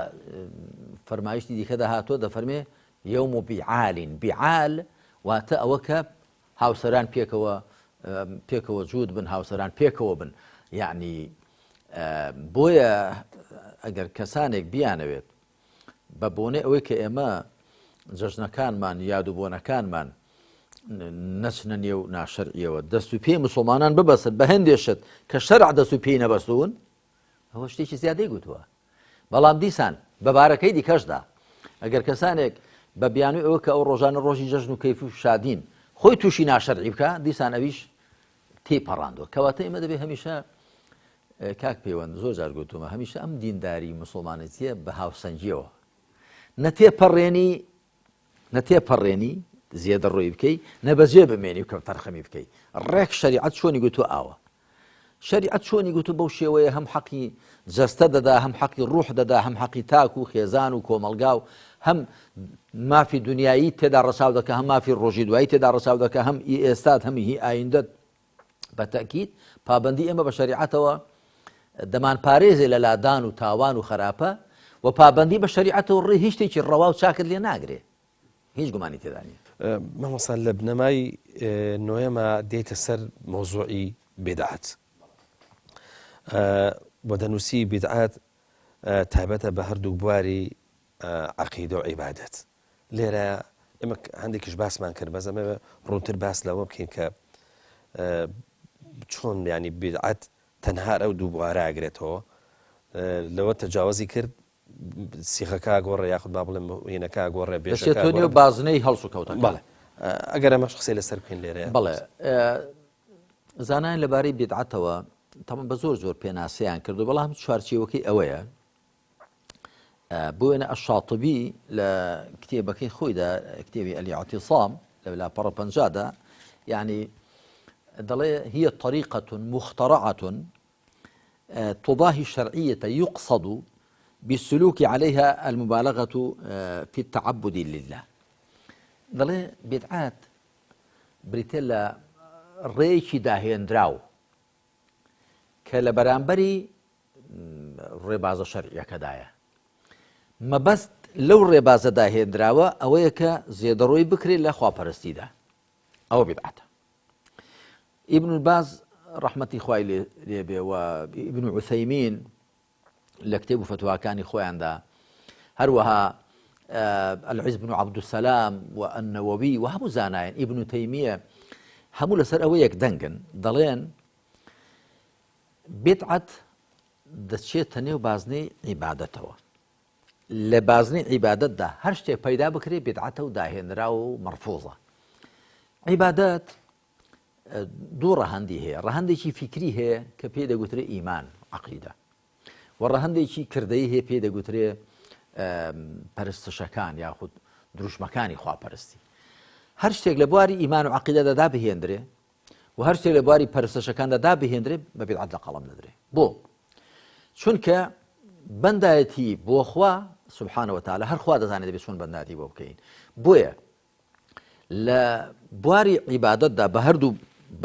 فەرمایشتی دیکەدا هاتووە دەفەرمێ یەوم بیعال واتە ئەوە کە هاوسەران پێکەوە جوود بن هاوسەران پێکەوە بن یعنی بۆیە ئەگەر کەسانێک بیانەوێت بە بۆنەی ئەوەی کە ئێمە جەژنەکانمان یادوبۆنەکانمان نەچنە نێو ناشەرعیەوە دەست و پێی موسڵمانان ببەسن بە هەندێشت کە شەرع دەست و پێی نەبەستون ئەوە شتێکی زیادەی گوتووە بەڵام دیسان بەبارەکەی دیکەشدا ئەگەر کەسانێک بە بیانووی ئەوە کە ئەو ڕۆژانە ڕۆژی جەژن و کەیف و شادین خۆی تووشی ناشەرعی بکە دیسان ئەویش تێپەڕاندووە کەواتە ئێمە دەبێت هەمیشە کاک پەیوەند زۆر جار گوتومە هەمیشە ئەم دینداری موسڵمانەتیە بە هاوسەنجیەوە نەتێپەڕێنی زیێدە ڕۆی بکەی نەبەجێ بمێنی و کەم تەرخەمی بکەی ڕێک شەریعەت چۆنی گوتووە ئاوە شەریعەت چۆنی گوتو بەو شێوەیە هەم حەقی جەستە دەدا هەم حەقی ڕوح دەدا هەم حەقی تاک و خێزان و کۆمەلگا و هەم مافی دنیایی تێدا ڕەچاو دەکە هەم مافی ڕۆژی دوایی تێدا ڕەچاو دەکە هەم ئێستات هەمی هی ئایندەت بە تەکید پابەندی ئێمە بە شەریعەتەوە دەمان پارێزێ لە لادان و تاوان و خراپە و پابەندی بە شەریعەتەوە ڕێ هیچ شتێکی ڕەوا و چاکت لێ ناگرێ هیچ گومانی تێدا نیە مەمەسەڵ لە بنەمای نۆیەمە دێتە سەر مۆزوعی بیدعەت بۆ دەنووسی بیدعەت تایبەتە بە هەردوو بواری عەقیدە و عیبادەت لێرە ئێمە هەندێکیش باسمان کرد بەزەمە ڕوونتر باس لەوە بکەین کە چۆن ینی بیدعەت تەنها ئەو دوو بوارە ئاگرێتەوە لەوە تەجاوزی کرد سیخەکە گۆڕێ یاخود با بڵێم هینەکە گۆڕێ بێشێتۆنی و بازنەی هەڵس و کەوتن بەڵێ ئەگەر ئەمەش قسەی لەسەر بکەین لێرە بەڵێ زانایان لەبارەی بیدعەتەوە تەمەن بە زۆر پێناسییان کردو بەڵام چوارچێوەکەی ئەوەیە بۆ وێنە ئەشاتبی لە کتێبەکەی خۆیدا کتێبی ئەلیعتیصام لە لاپەڕە پەنجادا یعنی دەڵێ هي طريقة مخترعة تضاهي الشرعية يقصد بالسلوك عليها المبالغة في التعبد لله دەڵێ بیدعات بریتە لە ڕێیەکی داهێنراو کە لە بەرامبەری ڕێبازە شەرعیەکەدایە مەبەست لەو ڕێبازە داهێنراوە ئەوەیە کە زێدەڕۆی بکرێت لە خواپەرستیدا ئەوە بیدعاتە ابن الباز ڕەحمەتی خوای لێبێ و ابن عوثەیمین لە کتێب و فتواکانی خۆیاندا هەروەها العز بن عبدالسلام و النەوەوی و هەموو زانایان ابن تەیمیە هەموو لەسەر ئەوە یەک دەنگن دەڵێن بیدعەت دەچێتە نێو بازنەی عیبادەتەوە لە بازنەی عیبادەتدا هەر شتێک پەیدا بکرێت بیدعەتە و داهێنرا و مەرفوزە عیبادەت دوو ڕەهەندی هەیە ڕەهەندێکی فیکری هەیە کە پێی دەگوترێ ئیمان عەقیدە و ڕەهەندێکی کردەیی هەیە پێی دەگوترێ پەرستشەکان یاخود دروشمەکانی خواپەرستی هەر شتێک لە بواری ئیمان و عەقیدەدا بهێندرێ و هەر شتێک لە بواری پەرستشەکاندا بهێندرێ بە بیدعەت لە قەڵەم دەدرێ بۆ چونکە بەندایەتی بۆ خوا سبحانەوە تەعالە هەر خوا دەزانێت دەبێت چۆن بەندایەتی بۆ بکەین. بۆیە لە بواری عیبادەتدا بە هەردوو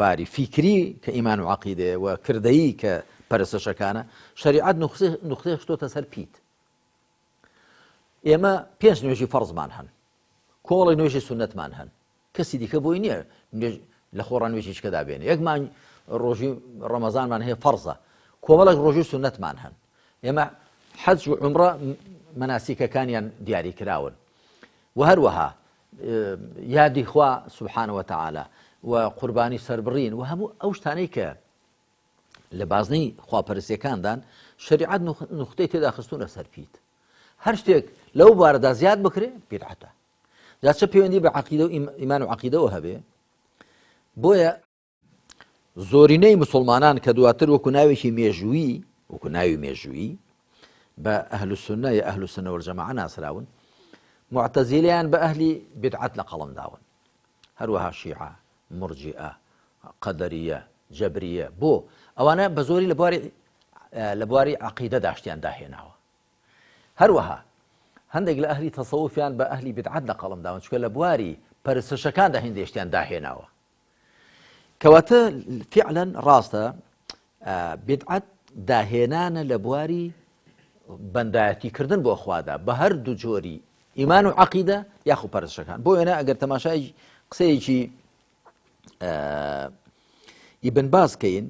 باری فیکری کە ئیمان و عەقیدەیە و کردەیی کە پەرستشەکانە شەریعەت نوختەی خستۆتە سەر پیت. ئێمە 5 نوێژی فەرزمان هەن، کۆڵی نوێژی سونەتمان هەن، کەسی دیکە بۆی نییە لە خۆڕان نوێژی چکەدا بێنێ. یەکمان ڕۆژی ڕەمەزانمان هەیە فەرزە، کۆمەڵێک ڕۆژی سونەتمان هەن. ئێمە حەج و عومرە مەناسیکەکانیان دیاری کراون و هەروەها یادی خوا سبحانەوە تەعالە و قوربانی سەربڕین و هەموو ئەو شتانەی کە لە بازنەی خواپەرستیەکاندان شەریعەت نوختەی تێدا خستوونە سەر پیت. هەر شتێک لەو بارەدا زیاد بکرێ بیدعەتە. جا چه پەیوەندی بە عەقیدە و ئیمان و عەقیدەوە هەبێ. بۆیە زۆرینەی مسلمانان کە دواتر وەکو ناوێکی مێژووی وەکو ناوی مێژووی بە ئەهلوسونە یا ئەهلوسونە وەلجەماعە ناسراون، معتەزیلیان بە ئەهلی بیدعەت لە قەڵم داون، هەروەها شیعە، مرجئە، قەدەریە، جەبریە. بۆ ئەوانە بە زۆری لە بواری عەقیدەدا شتیان داهێناوە. هەروەها هەندێک لە ئەهلی تەسەووفیان بە ئەهلی بیدعەت لە قەڵم داون، چونکە لە بواری پەرستشەکاندا هێندێک شتیان داهێناوە. کەواتە فعلا ڕاستە بیدعەت داهێنانە لە بواری بەندایەتیکردن بۆ خوادا بە هەردوو جۆری ئیمان و عەقیدە یاخو پەرستشەکان. بۆ وێنە ئەگەر تەماشای قسەیەکی ئیبن باز کەین،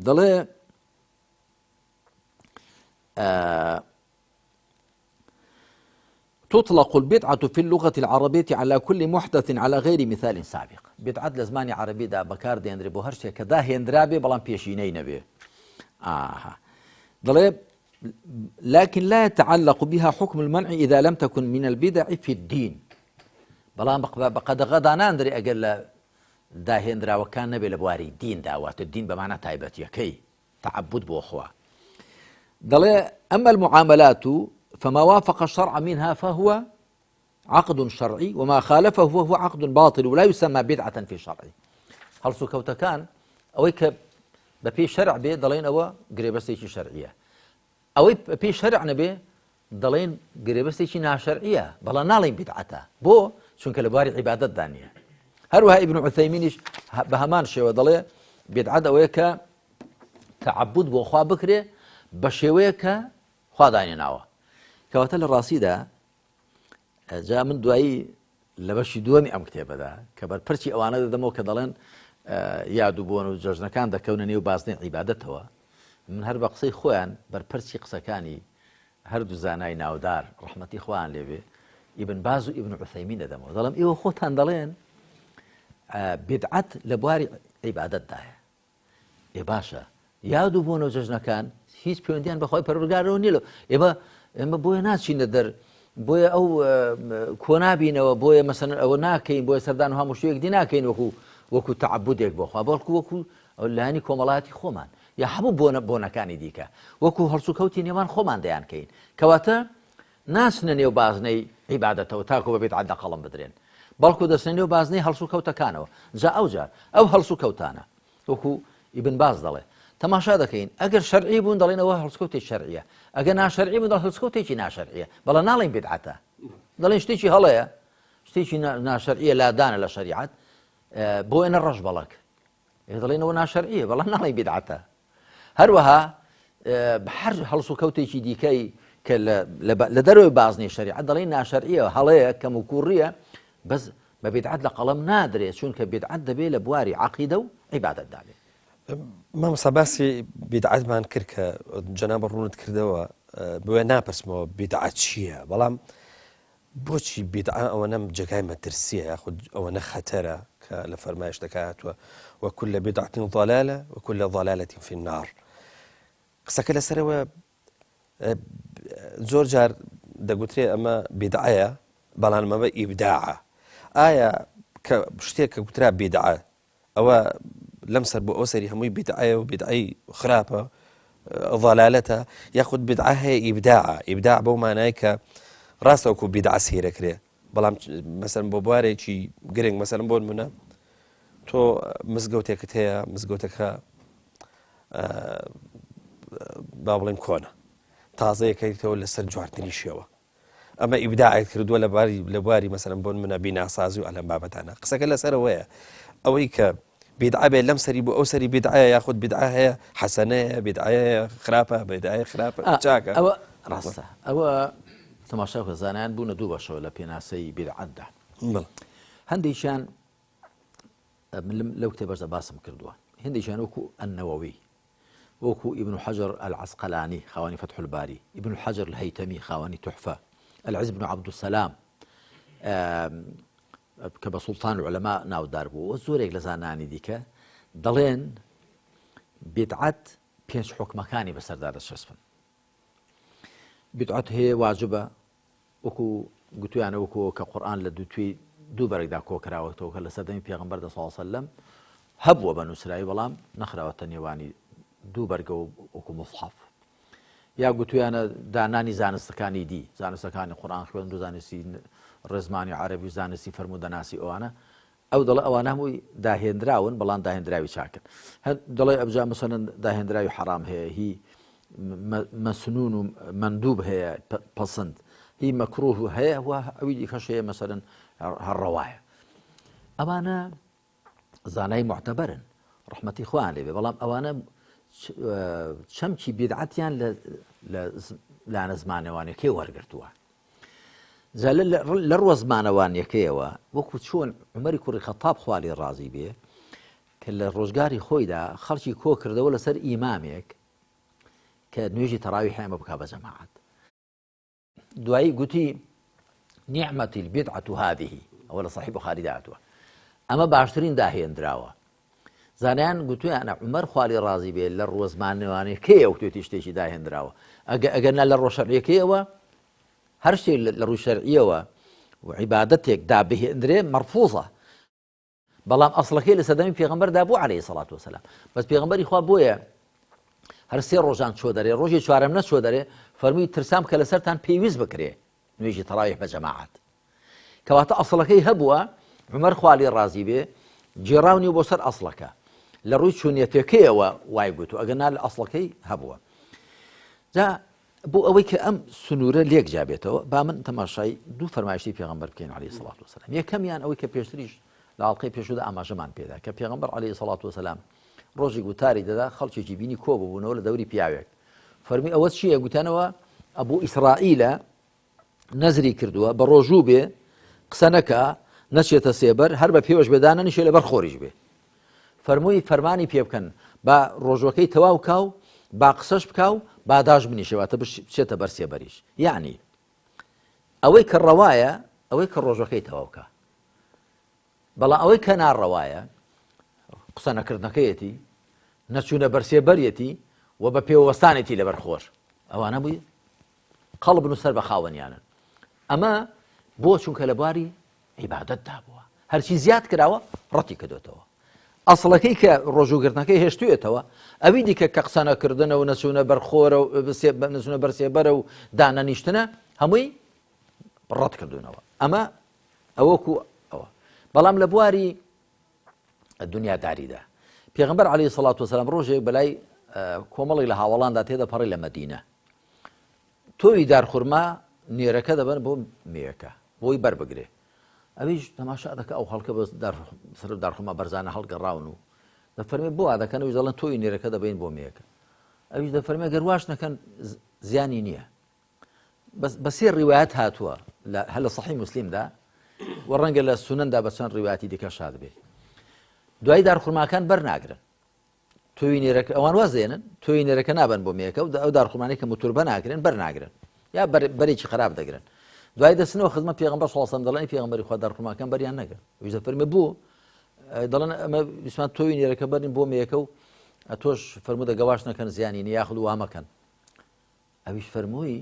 دەڵێ تطلق البدعة في اللغة العربية على كل محدث على غير مثال سابق. بدعة لزماني عربي دا بكار ديندري بو هرشي كدا هيندرابي بلان بيشيني نبي. ضليب لكن لا يتعلق بها حكم المنع إذا لم تكن من البدع في الدين. بلان بقد غدا ناندري أقل دا هيندرا وكان نبي لبواري الدين داوات الدين بمعنى تايبت يكي تعبد بو أخوة. ضليب أما المعاملات فما وافق الشرع منها فهو عقد شرعي وما خالفه فهو عقد باطل ولا يسمى بدعة في الشرع. هل سكوت كان أويك بفي شرع بي ضلين أو قريبستيشي شرعية أوي بفي شرع نبي ضلين قريبستيشي نا شرعية بلا نالين بدعته بو شنك لباري عبادة دانية. هروها ابن عثيمين بهمان شيء وضلي بدعة أويك تعبد بوخوا بكري بشويك خوا داني ناوه. کەواتە لە ڕاستیدا جا من دوایی لە بەشی دووەمی ئەم کتێبەدا کە بەرپەرچی ئەوانە دەدەمەوە کە دەڵێن یادوبوون و جەژنەکان دەکەونە نێو بازنەی عیبادەتەوە، من هەر بە قسەی خۆیان بەرپەرچی قسەکانی هەردوو زانای ناودار ڕەحمەتی خوایان لێبێ ئیبن باز و ئیبن عوثەیمین دەدەمەوە، دەڵێم ئێوە خۆتان دەڵێن بیدعەت لە بواری عیبادەتدایە. ئێ باشە یادوبوون و جەژنەکان هیچ پەیوەندیان بەخوای پەروەردگارەوە نییە. ئێمە بۆیە ناچینە دەر، بۆیە ئەو کۆنابینەوە، بۆیە مەسەن ئەوە ناکەین، بۆیە سەردان و هەموو شوێک دی ناکەین وەکو تەعەبودێک بۆخوا، بەڵکو وەکو لایەنی کۆمەڵایەتی خۆمان یا هەموو بۆنەکانی دیکە وەکو هەڵسوکەوتی نێوان خۆمان دەیانکەین. کەواتە ناچنە نێو بازنەی عیبادەتەوە تاکو بە بیدعەت قەڵم بدرێن، بەڵکو دەچنە نێو بازنەی هەڵسوکەوتەکانەوە. جا ئەو هەڵسوکەوتانە وەکو ئیبن باز دەڵێ تەماشا دەکەین، ئەگەر شەرعی بوون دەڵێنەوە هەڵسکەوتێک شەرعیە، ئەگەر ناشەرعی بوون دەڵێن هەڵسکەوتێکی ناشەرعیە، بەڵام ناڵێن بیدعەتە، دەڵێن شتێکی هەڵەیە، شتێکی ناشەرعیە لادانە لە شەریعەت بۆ ئێنە ڕەش بەڵک، دەڵێنەوە ناشەرعیە بەڵام ناڵێن بیدعەتە. هەروەها هەر هەڵسوکەوتێکی دیکەی کە لە دەروی بازنەی شەریعەت دەڵێن ناشەرعیە، هەڵەیە، کەم و کوڕیە، بەس بە بیدعەت لە قەڵەم نادرێت، چونکە بیدعەت دەبێت لە بواری عەقیدە و عیبادەتدا بێت. مامۆستا باسی بیدعەتمان کرد کە جەنابە ڕوونت کردەوە، بۆیە ناپرسمەوە بیدعەت چییە، بەڵام بۆچی بیدعە ئەوەنە جێگای مەترسیە یاخود ئەوەنە خەتەرە کە لە فەرمایش دەکاتوە وەکول بیدعەت ضەلالە وەکول ضەلالەة فی النار. قسەکە لەسەرەوە زۆر جار دەگوترێ ئەمە بیدعەیە بەڵام ئەمە ئیبداعە. ئایا کە شتێک کە گوترا بیدعە ئەوە لەم سەر بۆ ئەو سەری هەمووی بیدعەیە و بیدعەی خراپە ضەلالەتە، یاخود بیدعە هەیە ئیبداعە. ئیبداع بەو مانای کە ڕاستە وەکو بیدعە سیرەکرێ، بەڵام مەسەن بۆ بوارێکی گرنگ، مەسەن بۆ نمونە تۆ مزگەوتێکت هەیە، مزگەوتەکە با بڵێم کۆنە، تازەیەکەیتەوە لەسەر جوارترین شێوە. ئەمە ئیبداعیت کردووە لە بواری مەسەلەن بۆن منە بیناسازی و ئەلەم بابەتانە. قسەکە لەسەرەوەیە ئەوەی کە بدعە بێت لەم سەری بۆ ئەو سەری بدعە یاخود بدعە هەیە حەسەنەیە بدعەیە خراپە بدعە خراپە چاکە. ئەوە ڕاستە ئەوە تەماشاکە زانایان بوونە دوو بەشەوە لە پێناسەی بدعەتدا. هەندێکیان لەو کتێبەشدا باسم کردووە، هەندێکیان وەکو النەوەوی، وەکو ابن حجر العسقلاني خاوەنی فتح الباري، ابن حجر الهيتمي خاوەنی تحفة، العز بن عبد السلام کە بە سوڵتان العلەما ناودار بوو. زۆرێک لە زانانی دیکە دەڵێن بدعەت پێنج حکمەکانی بەسەردا دەچەسپن. بدعەت هەیە واجبە، وەکو گوتویانە وەکو کە قورئان لە دوو بەرەکدا کۆکراوەتەوە کە لە سەردەمی پێغەمبەر صلی الله علیه وسلم هەبووە بە نووسراوی بەڵام نەخراوەتە نێوانی دوو بەرگە وەکو مصحف. یا گوتویانە دانانی زانستەکانی دی، زانستەکانی قورئان خوێندن و زانستی ڕێزمانی عەرەبی و زانستی فەرموودەناسی ئەوانە، ئەو دەڵێ ئەوانە هەمووی داهێنراون بەڵام داهێنراوی چاکن. دەڵێ ئەبجا مەسەلەن داهێنراوی حەرام هەیە، هی مەسنون و مەندوب هەیە پەسەند، هی مەکروه هەیە و ئەوی دیکەش هەیە مەسەلەن هەڕەوایە. ئەوانە زانای معتەبەرن ڕەحمەتی خوایان لێبێ، بەڵام ئەوانە چەمکی بدعەتیان لە زمانەوانەکەی وەرگرتووە. لە ڕۆ زمانەوانیەکەیەوە وەکو چۆن عومەری کوڕی خەتاب خوا لێ ڕازی بێ کە لە ڕۆژگاری خۆیدا خەڵکی کۆ کردەوە لەسەر ئیمامێک کە نوێژی تەراویح هەیە بکا بە جەماعەت. دوایی گوتی نیعمەتی البدعة هذه، ئەوە لە صحیح بوخاری داهاتووە، ئەمە باشترین داهێنراوە. زانایان گوتویانە عومەر خوا لێ ڕازی بێ لە ڕۆ زمانەوانیەکەیە وتێتی شتێکی داهێنراوە، ئەگەرنا لە ڕۆ شەرعیەکەیەوە هەر شتێک لە ڕووی شەرعیەوە و عیبادەتێک دابهێنرێ مەرفوزە، بەڵام ئەسڵەکەی لە سەردەمی پێغەمبەردا بوو عەلەیهی سەڵات وسەلام. بەس پێغەمبەری خوا بۆیە هەر سێ ڕۆژان چۆ دەرێ، ڕۆژی چوارەم نەچۆ دەرێ، فەرمووی ترسام کە لەسەرتان پێویست بکرێ نوێژی تەراویح بە جەماعەت. کەواتە ئەسڵەکەی هەبووە، عومەر خوا لێ ڕازی بێ جێڕاونی بۆ سەر ئەسڵەکە لە ڕووی چوونیەتەکەیەوە وای گوتو، ئەگەنا لە ئەسڵەکەی هەبووە. جا بۆ ئەوەی کە ئەم سنوورە لێک جابێتەوە با من تەماشای دوو فەرمایشتی پێغەمبەر بکەین عەلەیهی سەڵات وسەلام. یەکەمیان ئەوەی کە پێشتریش لە ئاڵلقەی پێشوودا ئاماژەمان پێدا کە پێغەمبەر عەلەیهی سەڵات وسەلام ڕۆژی گوتاری دەدا، خەڵکێکی بینی کۆ ببوونەوە لە دەوری پیاوێک، فەرمی ئەوە چییە؟ گوتانەوە ئەبوو ئیسرائیلە نەزری کردووە بە ڕۆژوو بێ قسە نەکا نەچێتە سێبەر، هەر بە پێوەش بێدانە نیشێ لەبەر خۆریش بێ. فەرمووی فەرمانی پێ بکەن با ڕۆژوەکەی تەواو کاو، با قسەش بکاو، باداش بنیشێواتە بچێتە بەر سێبەریش. یعنی ئەوەی کە ڕەوایە ئەوەی کە ڕۆژەکەی تەواوکە، بەڵام ئەوەی کە ناڕەوایە قسە نەکردنەکەیەتی، نەچوونە بەر سێبەرەتی و بە پێوەستانێتی لەبەر خۆش، ئەوانە بووی قەڵب و سەر بە خاوەنیانن. ئەمە بۆ چونکە لە بواری عیبادەتدا بووە، هەرچی زیاد کراوە ڕەتی کردوێتەوە. ئەسڵەکەی کە ڕۆژوگرتنەکەی هێشتوێتەوە، ئەوی دیکە کە قسە نەکردنە و نەچوونە بەرخۆرە و نەچوونە بەرسێبەرە و دانەنیشتنە هەمووی ڕەت کردوونەوە. ئەمە ئەوەکو ئەوە. بەڵام لە بواری دنیاداریدا پێغەمبەر عەلەیهی سەڵات وسەلام ڕۆژێک بەلای کۆمەڵی لە هاوڵاندا تێدەپەڕی لە مەدینە، تۆی دارخورما نێرەکە دەبەن بۆ مێیەکە بۆی بەربگرێ. ئەویش تەماشا دەکە ئەو خەڵکە بە سەر دارخورما بەرزانە هەڵگەڕاون و دەفەرمێ بۆ دەکەن و دەڵێن تۆی نێرەکە دەبین بۆ مێیەکە. ئەویش دەفەرمێ گەر واش نەکەن زیانی نییە. بە سێ ڕیوایەت هاتووە هەر لە صەحیح موسلیمدا و ڕەنگە لە سونەندا بە چەند ڕیوایەتی دیکە شاد بێ. دوای دارخورماکان بەرناگرن، تۆی نێرەکە ئەوان وازێنن، تۆی نێرەکە نابن بۆ مێیەکە و ئەو دارخورمانەی کە موتور بەناگرن بەرناگرن یا بەرێکی خراپ دەگرن. دوای دەستنەوە خزمەت پێغەمبەر صلی الله علیه و سلم دەڵێن پێغەمبەری خوا دارخورماکان بەریان نەگرن. ئەویش دەفەرمێ بوو دەڵێن ئەمە ویسمان تۆی نێرەکە بەرین بۆ مێیەکە و تۆش فەرموودە گەواش نەکەن زیانی نیە یاخود وا مەکەن. ئەویش فەرمووی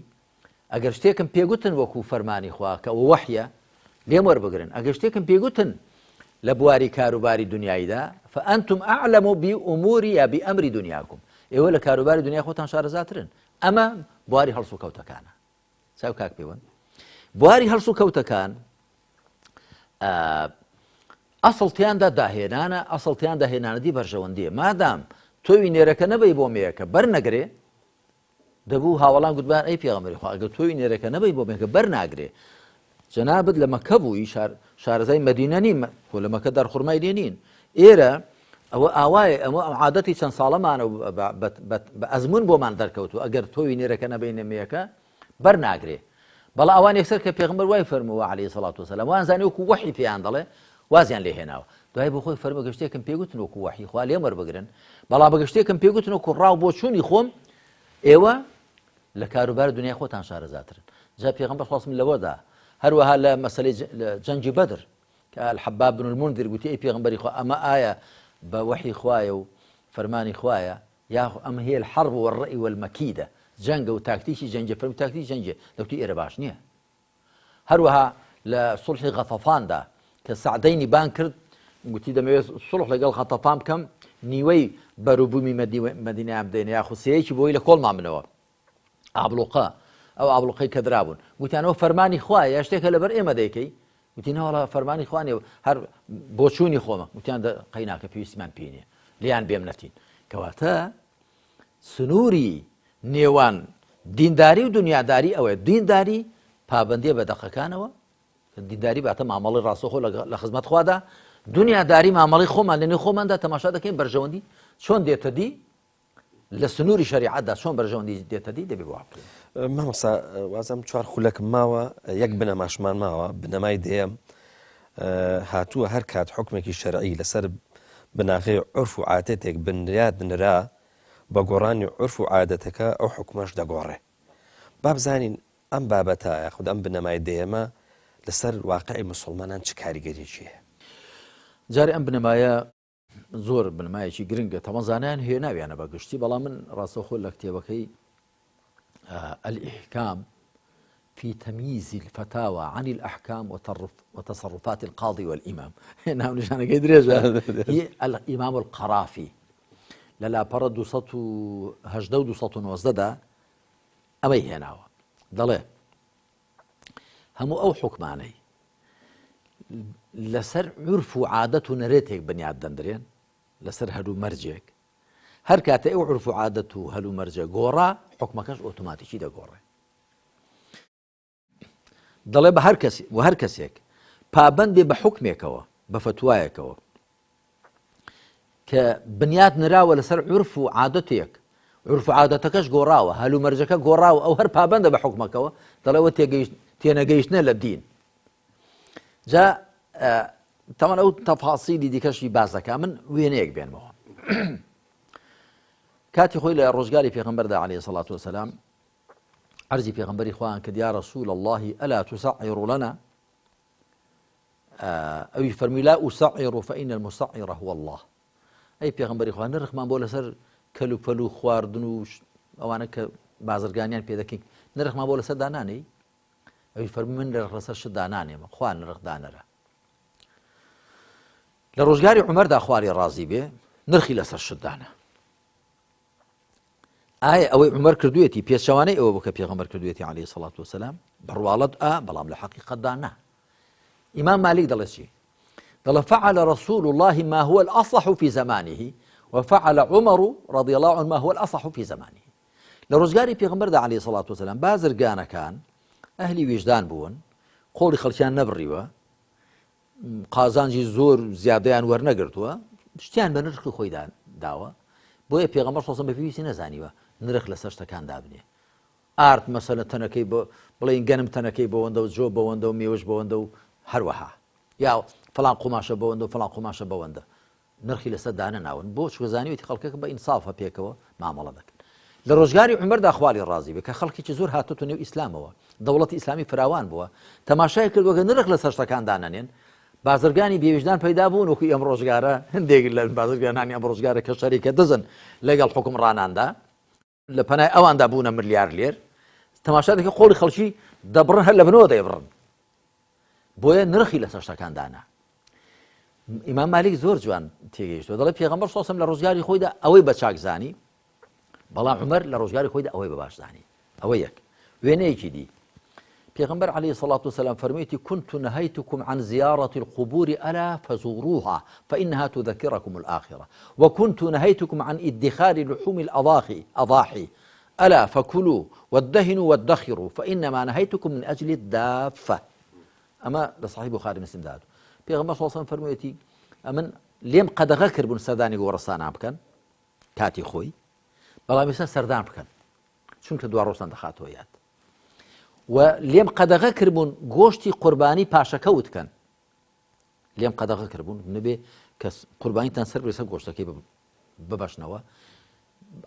ئەگەر شتێکم پێگوتن وەکو فەرمانی خوا کە ئەوە وەحیە لێم وەربگرن، ئەگەر شتێکم پێگوتن لە بواری کاروباری دنیاییدا فەئەنتم ئەعلەم بئوموری یا بئەمری دنیاکم، ئێوە لە کاروباری دنیا خۆتان شارەزاترن. ئەمە بواری هەڵس و کەوتەکانە. چاو کاک پێوەن بواری هەڵس و کەوتەکان ئەسڵتیاندا داهێنانە، ئەسڵتیان داهێنانەتی بەرژەوەندیە. مادام تۆی نێرەکە نەبەی بۆ مێیەکە بەرنەگرێ دەبوو هاوڵان گوتبان ئەی پێغەمبەری خوا ئەگەر تۆی نێرەکە نەبەی بۆ مێکە بەرناگرێ جەنابەت لە مەکە بووی شارەزای مەدینە نین تۆ لە مەکە دەرخورمای لێ نین ئێرە ئەوە ئاوایە ئەمە عادەتی چەند ساڵەمانە بە ئەزمون بۆمان دەرکەوتو ئەگەر تۆی نێرەکە نەبەی نەمەیەکە بەرناگرێ بەڵام ئەوان یەکسەر کە پێغەمبەر وای فەرمووە عەلەیهی سەڵات وسەلام وان زانی وەکو وەحی پێیان دەڵێ وازیان لێ هێناوە دوای بۆ خۆی فەرمووە گەشتێکم پێگوتن وەکو وەحی خوا لێم وەربگرن بەڵام بە گەشتێکم پێگوتن وەکو ڕاو بۆ چوونی خۆم ئێوە لە کاروبار دنیای خۆتان شارەزاترن جا پێغەمبەر خۆسم لەوەدا هەروەها لە مەسەلەی جەنگی بەدر کە الحەباب بن المنذر گوتی ئەی پێغەمبەری خوا ئەمە ئایا بە وەحی خوایە و فەرمانی خوایە یاخو ئەمە هي الحرب والرأي والمكيدة جەنگە و تاکتیکی جەنگە فەرمی تاکتیکی جەنگە دەوتی ئێرە باش نییە هەروەها لە سوڵحی غەتەفاندا کە سەعدەینی بان کرد گوتی دەمەوێت سوڵح لەگەڵ غەتەفان بکەم نیوەی بەروبوومی مەدینەیان بدەینە یاخو سەیەکی بۆی لە کۆڵمان منەوە ئابلوقە ئەو ئابلوقەی کە درابوون گوتیانەوە فەرمانی خوایە یا شتێکە لەبەر ئێمە دەیکەی گوتینەوەڵە فەرمانی خوانێ هەر بۆ چوونی خۆمە گوتیان قەیناکە پێویستیمان پێ نییە لیان بێم نەتین کەواتە سنووری نێوان دینداری و دنیاداری ئەوەیە دینداری پابندیە بە دەقەکانەوە دینداری باتە مامەڵی ڕاستەخۆ لە خزمەت خوادا دنیاداری مامەڵی خۆمان لەنێو خۆماندا تەماشا دەکەین بەرژەوەندی چۆن دێتە دی لە سنووری شەریعەتدا چۆن بەرژەوەندی دێتە دی دەبێ بۆ بکەین مامۆستا وازم چوار خولەکم ماوە یەک بنەماشمان ماوە بنەمای دێم هاتووە هەر کات حکمێکی شەرعی لەسەر بناغی عرف و عادەتێک بنیاد نرا بە گۆڕانی عرف و عادەتەکە ئەو حکومەش دەگۆڕێ با بزانین ئەم بابەتە یاخود ئەم بنەمای دێمە لەسەر واقعی مسلمانان چ کاریگەریەکیە جارێ ئەم بنەمایە زۆر بنەمایەکی گرنگە تەمەزانیان هەیە ناویانە بە گشتی بەڵام من ڕاستەوخۆ لە کتێبەکەی الإحكام في تمييز الفتاوى عن الأحكام وتصرفات القاضي والإمام نعم نشانة كيدريجة هي الإمام القرافي للا برد 219 أمي هنا ضلي همو أو حكماني لسر عرف وعادته نريتك بني عدندرين لسر هلو مرجك هر كاته او عرف عادته هلو مرجع گۆڕا حکمەکەش ئۆتۆماتیکی دەگۆڕێ دەڵێ بە هەر کەسێک پابند بێ بە حکمێکەوە بە فتوایەکەوە کە بنیاد نراوە لەسەر عرف و عادەتێک عرف و عادەتەکەش گۆڕاوە هەلو مەرجەکە گۆڕاوە ئەو هەر پابندە بە حکمەکەوە دەڵێەوە تێنەگەیشتنە لە دین جا تەمان ئەو تەفاسیلی دیکەشی بازەکە من وێنەیەک بێنمەوە كاتي خوي لرجالي في غنبردا عليه الصلاة والسلام عرزي في غنبري إخوان كد يا رسول الله ألا تسعر لنا أو يفرمي لا أسعر فإن المسعر هو الله أي في غنبري إخوان نرخ ما بولا سر كلو فلو خوار دنوش أو أنا كبازرقانيان في ذاك نرخ ما بولا سر داناني أو يفرمي من نرخ لسر شد داناني إخوان نرخ دانرا لرجالي عمر دا أخواري الرازي به نرخي لسر شد دانا ئایا ئەوەی عومەر کردوێتی پێچەوانەی ئەوە بوو کە پێغەمبەر کردوێتی عەلەیهی سەڵات وسەلام بڕواڵەت بەڵام لە حەقیقەتدا نا ئیمام مالک دەڵێ چی دەڵێ فعل رسول الله ما هو الأصح في زمانه وفعل عمر رضي الله عنه ما هو الأصح في زمانه لە ڕۆژگاری پێغەمبەردا عەلەیهی سەڵات وسەلام بازرگانەکان ئەهلی ویژدان بوون قۆڵی خەڵکیان نەبڕیوە قازانجی زۆر زیادەیان وەرنەگرتووە شتیان بە نرخی خۆی داوە بۆیە پێغەمبەر سەڵ بە پێویستی نەزانیوە نرخ لەسەر شتەکان دابنێ ئارد مەسەلە تەنەکەی بڵێن گەنم تەنەکەی بەوەندە و جۆ بەوەندە و مێوەش بەوەندە و هەروەها یا فڵان قوماشە بەوەندە و فڵان قوماشە بەوەندە نرخی لەسەر دانە ناون بۆ چوەزانیوێتی خەڵکەکە بە ئینسافە پێکەوە مامەڵە دەکەن لە ڕۆژگاری عومەردا خوالی ڕازی بێ کە خەڵکێکی زۆر هاتوتە نێو ئیسلامەوە دەوڵەتی ئیسلامی فراوان بووە تەماشای کردووە کە نرخ لەسەر شتەکان دانەنێن بازرگانی بێویژدان پەیدا بوون وەکو ئەم ڕۆژگارە هەندێک لە بازرگانانی ئەم ڕۆژگارە کە شەریکە دەزن لەگەڵ حکومڕاناندا لە پەنای ئەواندا بوونە ملیار لێر تەماشا دەکە قۆڵی خەڵکی دەبڕن هەر لە بنەوە دەیبڕن بۆیە نرخی لەسەر شتەکان دانا ئیمام مالیک زۆر جوان تێگەیشتووە دەڵێ پێغەمبەر سەڵ لە ڕۆژگاری خۆیدا ئەوەی بە چاکزانی بەڵام عومەر لە ڕۆژگاری خۆیدا ئەوەی بە باشزانی ئەوە یەک وێنەیەکی دی پیغمبر عليه الصلاة والسلام فرميتي كنت نهيتكم عن زيارة القبور ألا فزوروها فإنها تذكركم الآخرة وكنت نهيتكم عن ادخار لحوم الأضاحي ألا فكلوا وادهنوا وادخروا فإنما نهيتكم من أجل الدافة. أما لصحيح بخاري مسلم دادو پیغمبر صلى الله عليه وسلم فرمويتي أمن ليم قدغه كربون سرداني ورسانا بكن كاتي خوي بلا بيسا سردان بكن چونك دوار روسان دخاتو يات وليم قدغه كربون گوشتي قرباني پاشا كوت كن ليم قدغه كربون نبي كس قرباني تنسر بريسا گوشتكي بباشنوا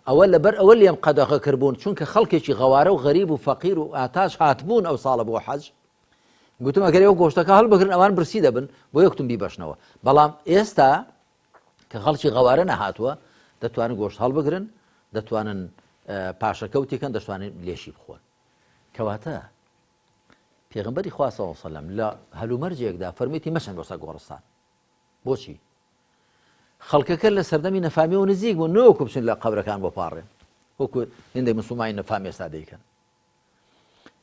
أول ليم قدغه كربون چونك خلقي غواره وغريب وفقير وآتاش هاتبون أو صالب وحج قلت ما كان يوقف اشتكى هل بكرن أوان برسيدة بن ويكتم بيباشنوا بلام إستا كخلشي غوارنا هاتوا دتوان قوشت هل بكرن دتوانن باشا كوتي كان دتوانن ليشي بخون كواتا پیغمبری خواه صلی الله علیه وسلم لا هلو مرجع دا فرميتي مشن بوسا گورستان بوشي خلق كل سردمي نفامي ونزيق ونوكم شن لا قبر كان بوبارن وكو عندي مسلمين نفامي ساديكن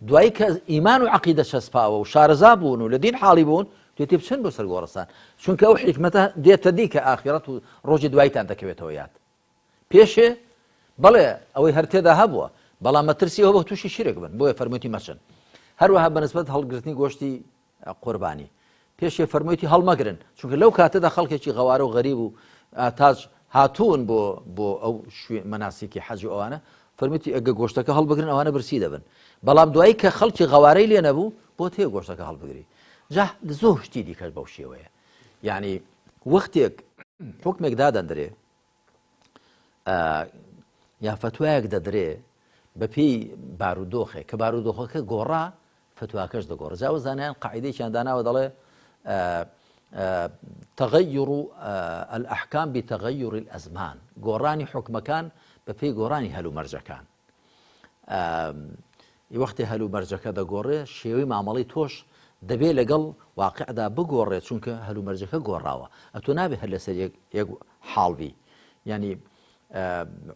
دوایی که ایمان و عقیده شسپاوه و شارزا بون و لدین حالی بون توی بچن بسر گورستان چونکه او حکمته دیت دی که آخرت و روز دوایی تان دکویتەوە یاد پێشێ بەڵێ ئەوەی هەر تێدا هەبووە بەڵام مەترسیەوە بە تووشی شیرێک بن بۆیە فەرموویەتی مەچن هەروەها بەنسبەت هەڵگرتنی گۆشتی قوربانی پێشێ فەرموویەتی هەڵمەگرن چونکە لەو کاتەدا خەڵکێکی غەوارە و غەریب و تاج هاتوون بۆ ئەو مەناسیکی حەج و ئەوانە فەرموویەتی ئەگە گۆشتەکە هەڵبگرن ئەوانە برسی دەبن بەڵام دوایی کە خەڵکی غەوارەی لێ نەبوو بۆ تێ گۆشتەکە هەڵبگری جا زۆر شتی دیکەش بەو شێوەیە یعنی وەختێک حکمێک دادەندرێ یا فتوایەک دەدرێ بەپێی بارودۆخێک کە بارودۆخەکە گۆڕا فتواکەش دەگۆڕ جاوە زانیان قاعیدەیەکیان داناوە دەڵێ تغير الأحكام بتغير الأزمان گۆڕانی حکمەکان بەپێی گۆڕانی هەلو مەرجەکان وەختی هەلو مەرجەکە دەگۆڕێ شێوەی مامەڵەی تۆش دەبێت لەگەڵ واقعدا بگۆڕێت چونکە هەلو مەرجەکە گۆڕاوە ئەتۆ نابێت هەر لەسەر یەک حاڵبی ینی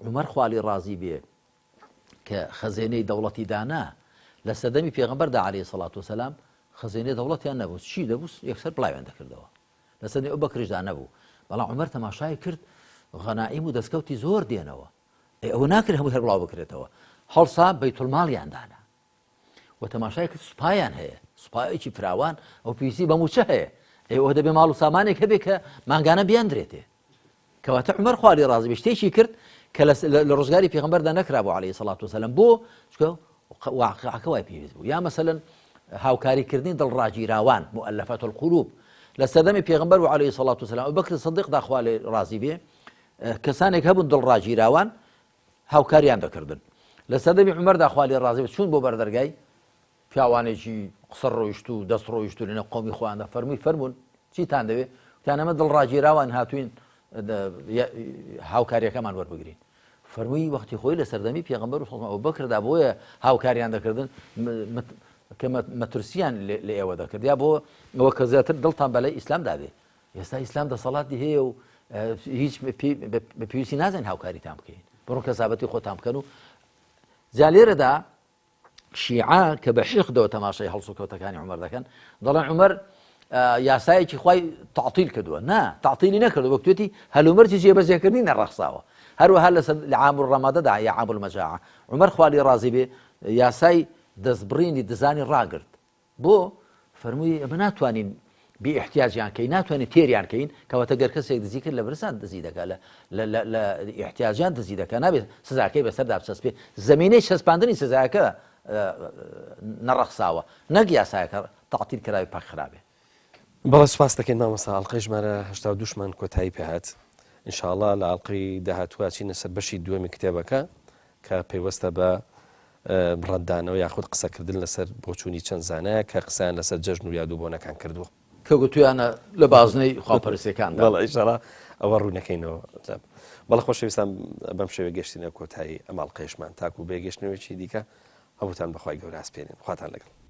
عومەر خوالی ڕازی بێ کە خەزێنەی دەوڵەتی دانا لە سەردەمی پێغەمبەردا عەلەیهی سەڵات وسەلام خەزێنەی دەوڵەتیان نەبوو چی دەبوو یەکسەر بڵاویان دەکردەوە لە سەردەمی ئەوبەکریشدا نەبوو بەڵام عومەر تەماشای کرد غەنائیم و دەستکەوتی زۆر دێنەوە ئەوە ناکرێت هەمووی هەر بڵاو بکرێتەوە هەڵسا بەیتوڵماڵیان دانا و تەماشای کرد سوپایان هەیە سوپایەکی فراوان ئەو پێویستی بە موچە هەیە ئەوە دەبێ ماڵ و سامانێک هەبێ کە مانگانە بیاندرێتێ کەواتە عومەر خوالی ڕازی بێ شتێکی کرد کە لە ڕۆژگاری پێغەمبەردا نەکرابوو عەلەیهی سەڵات وسەلام بۆ چکە واقعەکە وای پێویست بوو یا مەسەلەن هاوکاریکردنی دڵڕاگیراوان مؤلفەت القلوب لە سەردەمی پێغەمبەر و عەلەیهی سەڵات وسەلام ئەبوبەکر سیدیقدا خوا لێ ڕازی بێ کەسانێک هەبوون دڵڕاگیراوان هاوکاریان دەکردن لە سەردەمی عومەردا خوا لێ ڕازی بێ چوون بۆ بەردەرگای پیاوانێکی قسەر ڕۆیشت و دەست ڕۆیشت و لەنێو قۆمی خۆیاندا فەرموون چیتان دەوێت تیان ئەمە دڵڕاگیراوان هاتوین هاوکاریەکەمان وەربگرین فەرمووی وەختی خۆی لە سەردەمی پێغەمبەر و ئەبوبەکردا بۆیە هاوکاریان دەکردن کە مەترسیان لە ئێوە دەکرد یا بۆ ئەوە کە زیاتر دڵتان بەلای ئیسلام دابێ ئێستا ئیسلام دەسەڵاتی هەیە و هیچ بە پێویستی نازانین هاوکاریتان بکەین بڕۆن کەسابەتی خۆتان بکەن و جا لێرەدا شیعە کە بە حیقدەوە تەماشای هەڵسوکەوتەکانی عومەر دەکەن دەڵێن عومەر یاسایەکی خوای تعطیل کردووە نا تعطیلی نەکردو وەکتوێتی هەلومەرجی جێبەجێکردنی نەڕەخساوە هەروەها لە عام الڕەمادەدا یا عام المەجاعە عومەر خوالی ڕازی بێ یاسای دەستبڕینی دزانی ڕاگرت بۆ فەرمووی ئەمە ناتوانین بئیحتیاجیان کەین ناتوانین تێریان کەین کەواتە گەر کەسێک دزی کرد لە برسان دزی دەکات لە ئیحتیاجیان دزی دەکات نابێت سزاکەی بەسەردا بچەسپێ زەمینەی شەسپاندنی سزاکە نەڕەخساوە نەک یاسایەکە تعطیل کراوی پاک خراپێ بەڵێ سوپاس دەکەین مامۆستا ئەڵقەی ژمارە 82مان کۆتایی پێهات ئینشاءڵڵا لە ئەڵقەی داهاتووە چینە سەر بەشی دووەمی کتێبەکە کە پەیوەستە بە ڕەتدانەوە یاخود قسەکردن لەسەر بۆچوونی چەند زانایە کە قسەیان لەسەر جەژن و یادوبۆنەکان کردووە کە گوتویانە لە بازنەی خواپەرستیەکاندا بەڵێ ئینشاءڵڵا ئەوە ڕوونەکەینەوە بەڵێ خۆشەویستان بەم شێوە گەشتینە کۆتایی ئەم ئەڵقەیشمان تاکو بێ گەشتنەوەیکی دیکە هەمووتان بەخوای گەورە ئاسپێرین خواتان لەگەڵ